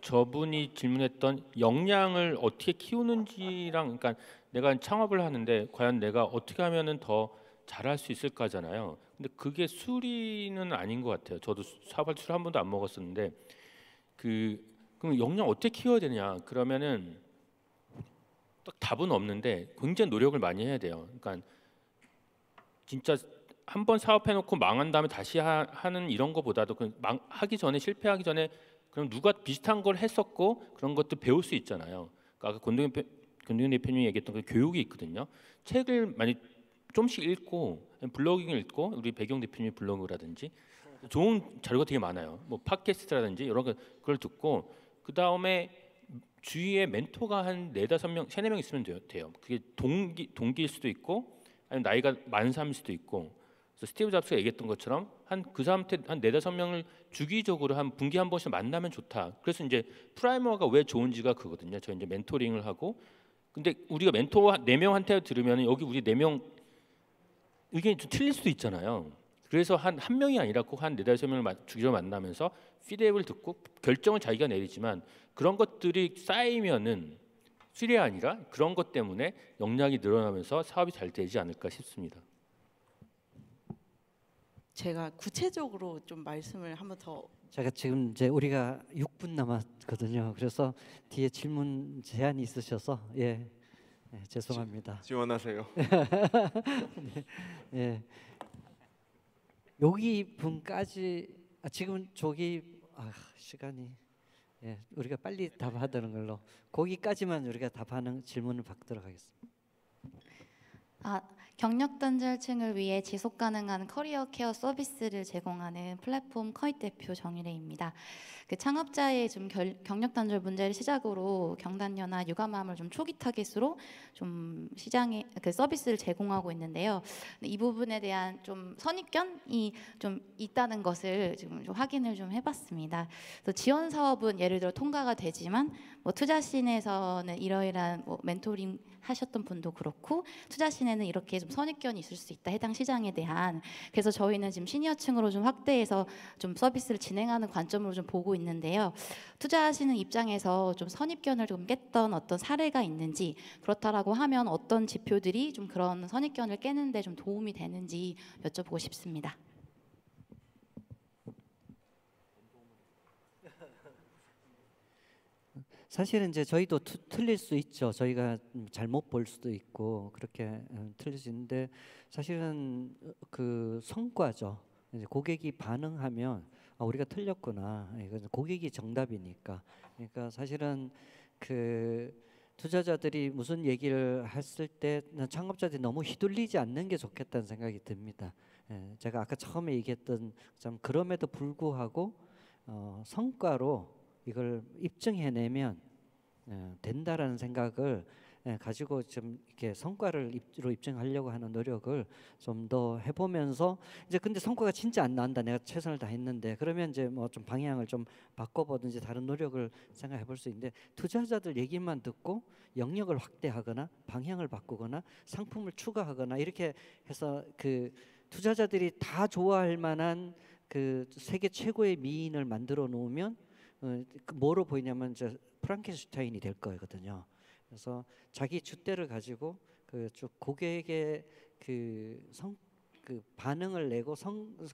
저분이 질문했던 역량을 어떻게 키우는지랑, 그러니까 내가 창업을 하는데 과연 내가 어떻게 하면은 더 잘할 수 있을까잖아요. 근데 그게 술이는 아닌 것 같아요. 저도 사업할 때 술 한 번도 안 먹었었는데, 그럼 역량 어떻게 키워야 되냐? 그러면은 딱 답은 없는데 굉장히 노력을 많이 해야 돼요. 그러니까 진짜 한 번 사업해놓고 망한 다음에 다시 하는 이런 거보다도 하기 전에, 실패하기 전에 그럼 누가 비슷한 걸 했었고 그런 것도 배울 수 있잖아요. 그러니까 아까 권동현 대표님이 얘기했던 그 교육이 있거든요. 책을 많이 좀씩 읽고, 블로깅을 읽고, 우리 배경 대표님이 블로그라든지 좋은 자료가 되게 많아요. 뭐 팟캐스트라든지 이런 그걸 듣고, 그 다음에 주위에 멘토가 한 4-5명, 3-4명 있으면 돼요. 그게 동기일 수도 있고 아니면 나이가 많은 사람일 수도 있고. 그래서 스티브 잡스가 얘기했던 것처럼 그 사람한테 한 4-5명을 주기적으로 한 분기 한 번씩 만나면 좋다. 그래서 이제 프라이머가 왜 좋은지가 그거든요. 저 이제 멘토링을 하고, 근데 우리가 멘토 4명한테 들으면 여기 우리 4명 의견이 좀 틀릴 수도 있잖아요. 그래서 한 명이 아니라 꼭 한 4-5명을 주기적으로 만나면서 피드백을 듣고 결정을 자기가 내리지만, 그런 것들이 쌓이면은 술이 아니라 그런 것 때문에 역량이 늘어나면서 사업이 잘 되지 않을까 싶습니다. 제가 구체적으로 좀 말씀을 한번 더. 제가 지금 이제 우리가 6분 남았거든요. 그래서 뒤에 질문 제한이 있으셔서 죄송합니다. 지원하세요. 네. 여기 분까지 지금 저기 시간이 우리가 빨리 답하는 걸로 거기까지만 우리가 답하는 질문을 받도록 하겠습니다. 경력 단절층을 위해 지속 가능한 커리어 케어 서비스를 제공하는 플랫폼 커잇 대표 정일혜입니다. 그 창업자의 좀 경력 단절 문제를 시작으로 경단녀나 육아맘을 좀 초기 타깃으로 좀 시장에 그 서비스를 제공하고 있는데요. 이 부분에 대한 좀 선입견이 좀 있다는 것을 지금 좀 확인을 좀 해봤습니다. 그래서 지원 사업은 예를 들어 통과가 되지만 뭐 투자씬에서는 이러이러한 뭐 멘토링 하셨던 분도 그렇고 투자씬에는 이렇게 좀 선입견이 있을 수 있다 해당 시장에 대한. 그래서 저희는 지금 시니어층으로 좀 확대해서 좀 서비스를 진행하는 관점으로 좀 보고 있는데요. 투자하시는 입장에서 좀 선입견을 좀 깼던 어떤 사례가 있는지, 그렇다라고 하면 어떤 지표들이 좀 그런 선입견을 깨는데 좀 도움이 되는지 여쭤보고 싶습니다. 사실은 이제 저희도 틀릴 수 있죠. 저희가 잘못 볼 수도 있고 그렇게 틀릴 수 있는데 사실은 그 성과죠. 이제 고객이 반응하면 우리가 틀렸구나. 이건 고객이 정답이니까. 그러니까 사실은 그 투자자들이 무슨 얘기를 했을 때 창업자들이 너무 휘둘리지 않는 게 좋겠다는 생각이 듭니다. 제가 아까 처음에 얘기했던 참 그럼에도 불구하고 성과로 이걸 입증해내면 된다라는 생각을 가지고 좀 이렇게 성과를 입증하려고 하는 노력을 좀 더 해보면서 이제 근데 성과가 진짜 안 나온다. 내가 최선을 다했는데 그러면 이제 뭐 좀 방향을 좀 바꿔보든지 다른 노력을 생각해볼 수 있는데 투자자들 얘기만 듣고 영역을 확대하거나 방향을 바꾸거나 상품을 추가하거나 이렇게 해서 그 투자자들이 다 좋아할 만한 그 세계 최고의 미인을 만들어 놓으면 뭐로 보이냐면 이제 프랑켄슈타인이 될 거거든요. 그래서 자기 줏대를 가지고 그 쭉 고객의 그 반응을 내고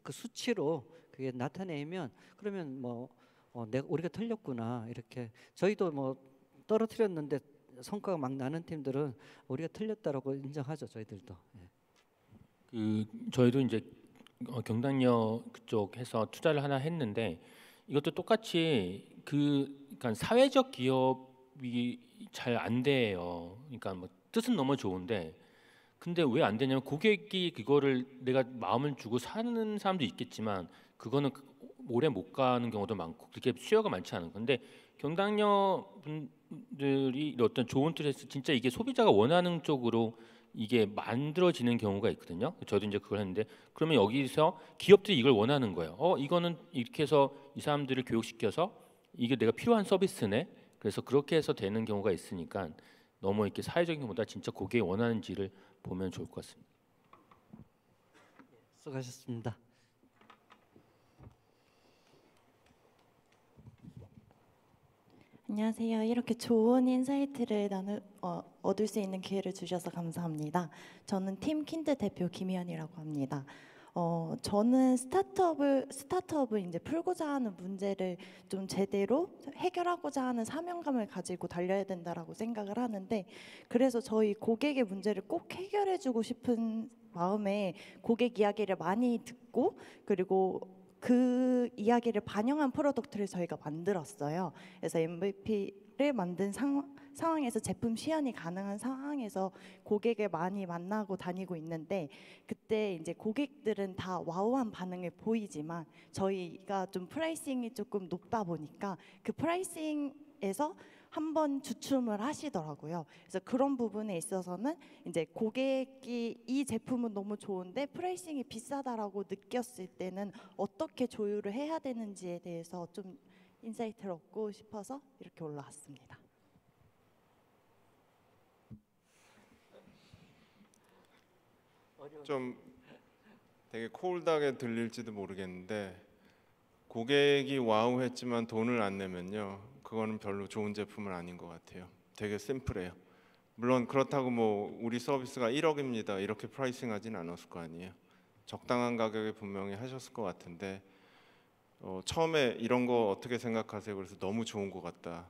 그 수치로 그게 나타내면 그러면 뭐 우리가 틀렸구나 이렇게 저희도 뭐 떨어뜨렸는데 성과가 막 나는 팀들은 우리가 틀렸다라고 인정하죠. 저희들도. 그 저희도 이제 경단역 그쪽 해서 투자를 하나 했는데 이것도 똑같이 그러니까 사회적 기업이 잘 안 돼요. 그러니까 뭐 뜻은 너무 좋은데 근데 왜 안 되냐면 고객이 그거를 내가 마음을 주고 사는 사람도 있겠지만 그거는 오래 못 가는 경우도 많고 그렇게 수요가 많지 않은 건데 경단역 분들이 어떤 좋은 뜻에서 진짜 이게 소비자가 원하는 쪽으로 이게 만들어지는 경우가 있거든요. 저도 이제 그걸 했는데 그러면 여기서 기업들이 이걸 원하는 거예요. 이거는 이렇게 해서 이 사람들을 교육시켜서 이게 내가 필요한 서비스네. 그래서 그렇게 해서 되는 경우가 있으니까 너무 이렇게 사회적인 것보다 진짜 고객이 원하는지를 보면 좋을 것 같습니다. 수고하셨습니다. 안녕하세요. 이렇게 좋은 인사이트를 얻을 수 있는 기회를 주셔서 감사합니다. 저는 팀 킨드 대표 김희연이라고 합니다. 저는 스타트업을 이제 풀고자 하는 문제를 좀 제대로 해결하고자 하는 사명감을 가지고 달려야 된다라고 생각을 하는데 그래서 저희 고객의 문제를 꼭 해결해주고 싶은 마음에 고객 이야기를 많이 듣고 그리고 그 이야기를 반영한 프로덕트를 저희가 만들었어요. 그래서 MVP를 만든 상황에서 제품 시연이 가능한 상황에서 고객을 많이 만나고 다니고 있는데 그때 이제 고객들은 다 와우한 반응을 보이지만 저희가 좀 프라이싱이 조금 높다 보니까 그 프라이싱에서 한번 주춤을 하시더라고요. 그래서 그런 부분에 있어서는 이제 고객이 이 제품은 너무 좋은데 프라이싱이 비싸다라고 느꼈을 때는 어떻게 조율을 해야 되는지에 대해서 좀 인사이트를 얻고 싶어서 이렇게 올라왔습니다. 좀 되게 콜드하게 들릴지도 모르겠는데 고객이 와우했지만 돈을 안 내면요 그거는 별로 좋은 제품은 아닌 것 같아요. 되게 심플해요. 물론 그렇다고 뭐 우리 서비스가 1억입니다 이렇게 프라이싱하진 않았을 거 아니에요. 적당한 가격에 분명히 하셨을 것 같은데 처음에 이런 거 어떻게 생각하세요? 그래서 너무 좋은 것 같다.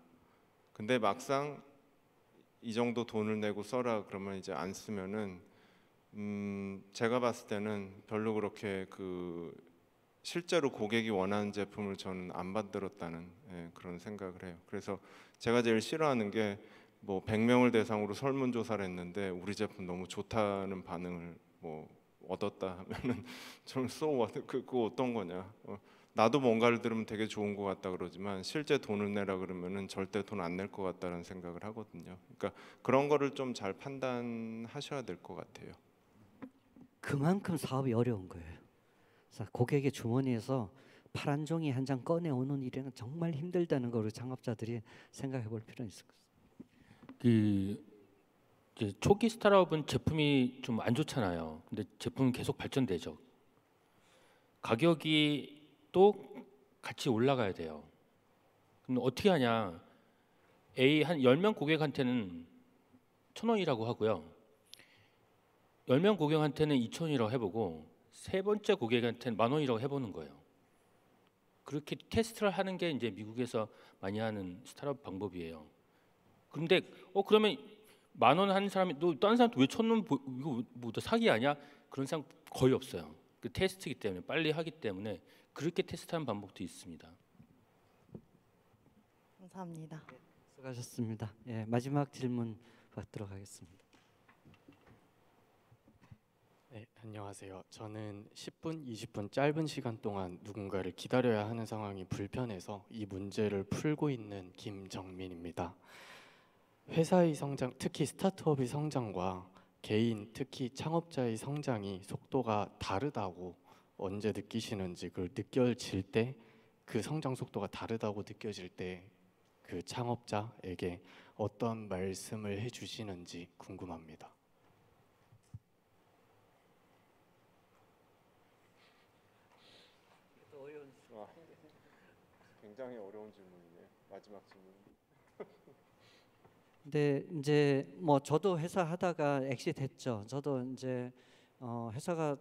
근데 막상 이 정도 돈을 내고 써라 그러면 이제 안 쓰면은 제가 봤을 때는 별로 그렇게 실제로 고객이 원하는 제품을 저는 안 만들었다는 그런 생각을 해요. 그래서 제가 제일 싫어하는 게 뭐 100명을 대상으로 설문조사를 했는데 우리 제품 너무 좋다는 반응을 뭐 얻었다 하면은 저는 그거 어떤 거냐. 나도 뭔가를 들으면 되게 좋은 것 같다 그러지만 실제 돈을 내라 그러면은 절대 돈 안 낼 것 같다는 생각을 하거든요. 그러니까 그런 거를 좀 잘 판단하셔야 될 것 같아요. 그만큼 사업이 어려운 거예요. 그래서 고객의 주머니에서 파란 종이 한 장 꺼내 오는 일은 정말 힘들다는 걸 우리 창업자들이 생각해 볼 필요는 있을 것 같습니다. 이제 초기 스타트업은 제품이 좀 안 좋잖아요. 근데 제품은 계속 발전되죠. 가격이 또 같이 올라가야 돼요. 그럼 어떻게 하냐? 한 10명 고객한테는 1,000원이라고 하고요. 10명 고객한테는 2,000원이라고 해보고 세 번째 고객한테는 10,000원이라고 해보는 거예요. 그렇게 테스트를 하는 게 이제 미국에서 많이 하는 스타트업 방법이에요. 그런데 그러면 10,000원 하는 사람이 너 다른 사람한테 왜 1,000원 이거 뭐 사기 아니야? 그런 사람 거의 없어요. 그 테스트이기 때문에 빨리 하기 때문에 그렇게 테스트하는 방법도 있습니다. 감사합니다. 수고하셨습니다. 예, 마지막 질문 받도록 하겠습니다. 네, 안녕하세요. 저는 10분, 20분 짧은 시간 동안 누군가를 기다려야 하는 상황이 불편해서 이 문제를 풀고 있는 김정민입니다. 회사의 성장, 특히 스타트업의 성장과 개인, 특히 창업자의 성장이 속도가 다르다고 언제 느끼시는지, 그걸 느껴질 때, 그 성장 속도가 다르다고 느껴질 때 그 창업자에게 어떤 말씀을 해주시는지 궁금합니다. 굉장히 어려운 질문이네요. 마지막 질문. 근데 이제 뭐 저도 회사 하다가 엑시트했죠. 저도 이제 회사가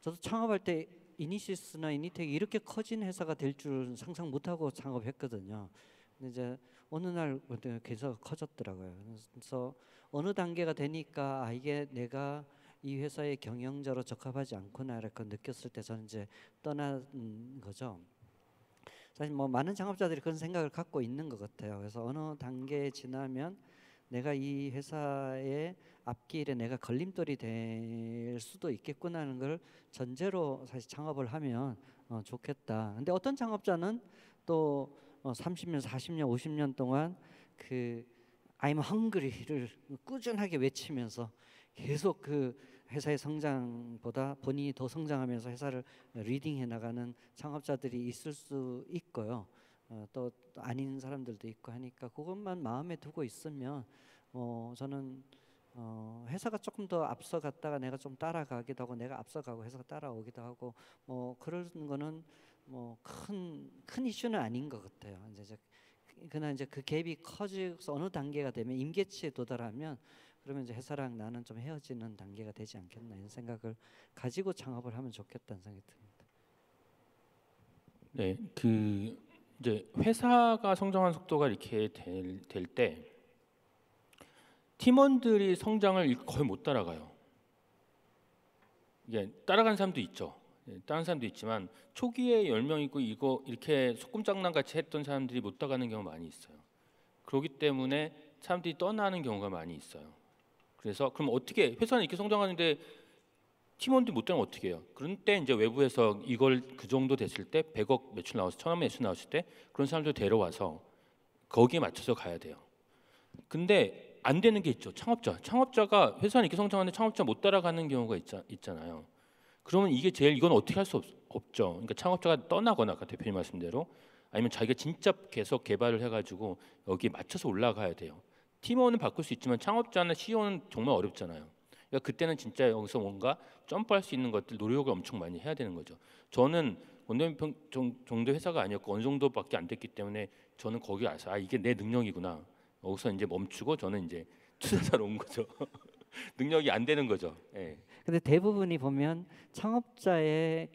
저도 창업할 때 이니시스나 이니텍이 이렇게 커진 회사가 될 줄 상상 못하고 창업했거든요. 근데 이제 어느 날 회사가 커졌더라고요. 그래서 어느 단계가 되니까 이게 내가 이 회사의 경영자로 적합하지 않구나라고 느꼈을 때 저는 이제 떠난 거죠. 사실 뭐 많은 창업자들이 그런 생각을 갖고 있는 것 같아요. 그래서 어느 단계에 지나면 내가 이 회사의 앞길에 내가 걸림돌이 될 수도 있겠구나 하는 걸 전제로 사실 창업을 하면 좋겠다. 근데 어떤 창업자는 또 30년, 40년, 50년 동안 그 I'm hungry를 꾸준하게 외치면서 계속 그 회사의 성장보다 본인이 더 성장하면서 회사를 리딩해 나가는 창업자들이 있을 수 있고요. 또 아닌 사람들도 있고 하니까 그것만 마음에 두고 있으면 저는 회사가 조금 더 앞서갔다가 내가 좀 따라가기도 하고 내가 앞서가고 회사가 따라오기도 하고 그런 거는 큰 이슈는 아닌 것 같아요. 그러나 이제 그 갭이 커져서 어느 단계가 되면 임계치에 도달하면 그러면 이제 회사랑 나는 좀 헤어지는 단계가 되지 않겠나 이런 생각을 가지고 창업을 하면 좋겠다는 생각이 듭니다. 네, 이제 회사가 성장한 속도가 이렇게 될 때 팀원들이 성장을 거의 못 따라가요. 이게 따라가는 사람도 있죠. 다른 사람도 있지만 초기에 10명이고 이거 이렇게 소꿉장난 같이 했던 사람들이 못 따라가는 경우가 많이 있어요. 그렇기 때문에 사람들이 떠나는 경우가 많이 있어요. 그래서 그럼 어떻게 회사는 이렇게 성장하는데 팀원들이 못 따라가면 어떻게 해요? 그런 때 이제 외부에서 이걸 그 정도 됐을 때 100억 매출 나왔을 때 1,000억 매출 나왔을 때 그런 사람들 데려와서 거기에 맞춰서 가야 돼요. 근데 안 되는 게 있죠. 창업자가 회사는 이렇게 성장하는데 창업자 못 따라가는 경우가 있잖아요. 그러면 이건 어떻게 할 수 없죠. 그러니까 창업자가 떠나거나 아까 대표님 말씀대로 아니면 자기가 진짜 계속 개발을 해가지고 여기에 맞춰서 올라가야 돼요. 팀원은 바꿀 수 있지만 창업자나 CEO는 정말 어렵잖아요. 그러니까 그때는 진짜 여기서 뭔가 점프할 수 있는 것들 노력을 엄청 많이 해야 되는 거죠. 저는 원더민평 정도 회사가 아니었고 어느 정도밖에 안 됐기 때문에 저는 거기 와서 이게 내 능력이구나. 여기서 이제 멈추고 저는 이제 투자자로 온 거죠. 능력이 안 되는 거죠. 예. 근데 대부분이 보면 창업자의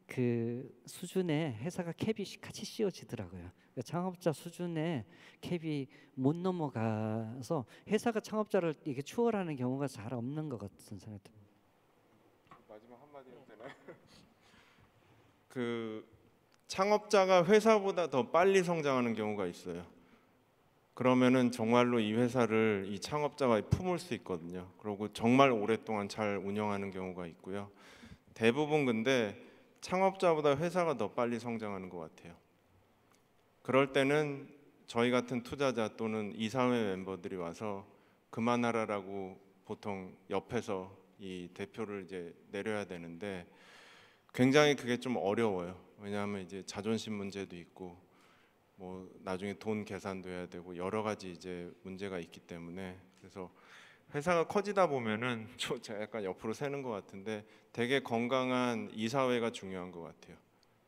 그 수준에 회사가 캡이 같이 씌워지더라고요. 그러니까 창업자 수준의 캡이 못 넘어가서 회사가 창업자를 이게 추월하는 경우가 잘 없는 것 같은 생각이 듭니다. 마지막 한마디 해도 되나요? 그 창업자가 회사보다 더 빨리 성장하는 경우가 있어요. 그러면은 정말로 이 회사를 이 창업자가 품을 수 있거든요. 그리고 정말 오랫동안 잘 운영하는 경우가 있고요. 대부분 근데 창업자보다 회사가 더 빨리 성장하는 것 같아요. 그럴 때는 저희 같은 투자자 또는 이사회 멤버들이 와서 그만하라라고 보통 옆에서 이 대표를 이제 내려야 되는데 굉장히 그게 좀 어려워요. 왜냐하면 이제 자존심 문제도 있고 뭐 나중에 돈 계산도 해야 되고 여러 가지 이제 문제가 있기 때문에 그래서 회사가 커지다 보면은 제가 약간 옆으로 새는 것 같은데 되게 건강한 이사회가 중요한 것 같아요.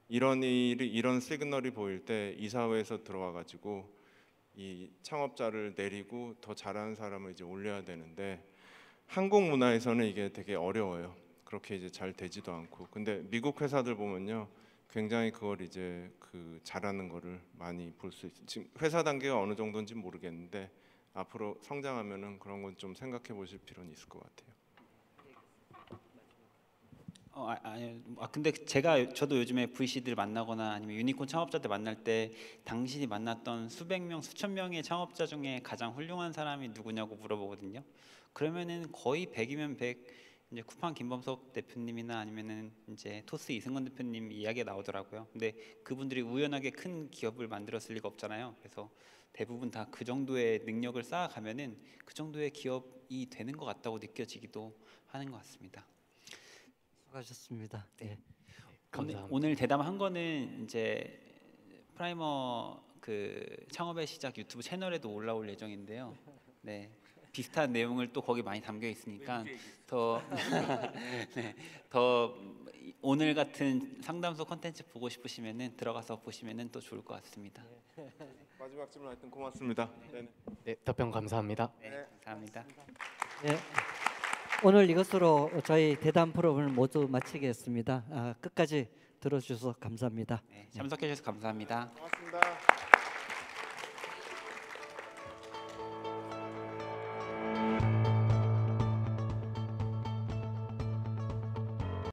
이런 시그널이 보일 때 이사회에서 들어와 가지고 이 창업자를 내리고 더 잘하는 사람을 이제 올려야 되는데 한국 문화에서는 이게 되게 어려워요. 그렇게 이제 잘 되지도 않고. 근데 미국 회사들 보면요, 굉장히 그걸 이제 그 잘하는 거를 많이 볼 수 있어요. 지금 회사 단계가 어느 정도인지 모르겠는데 앞으로 성장하면은 그런 건 좀 생각해 보실 필요는 있을 것 같아요. 근데 저도 요즘에 VC들 만나거나 아니면 유니콘 창업자들 만날 때 당신이 만났던 수백 명, 수천 명의 창업자 중에 가장 훌륭한 사람이 누구냐고 물어보거든요. 그러면은 거의 100이면 100 이제 쿠팡 김범석 대표님이나 아니면은 이제 토스 이승건 대표님 이야기가 나오더라고요. 근데 그분들이 우연하게 큰 기업을 만들었을 리가 없잖아요. 그래서 대부분 다 그 정도의 능력을 쌓아가면은 그 정도의 기업이 되는 것 같다고 느껴지기도 하는 것 같습니다. 수고하셨습니다. 네. 감사합니다. 오늘 대담한 거는 이제 프라이머 그 창업의 시작 유튜브 채널에도 올라올 예정인데요. 네. 비슷한 내용을 또 거기 많이 담겨 있으니까 더 오늘 같은 상담소 콘텐츠 보고 싶으시면은 들어가서 보시면은 또 좋을 것 같습니다. 마지막 질문 하여튼 고맙습니다. 네, 답변 감사합니다. 네, 감사합니다. 네. 오늘 이것으로 저희 대담 프로그램을 모두 마치겠습니다. 끝까지 들어주셔서 감사합니다. 네, 참석해 주셔서 감사합니다. 고맙습니다.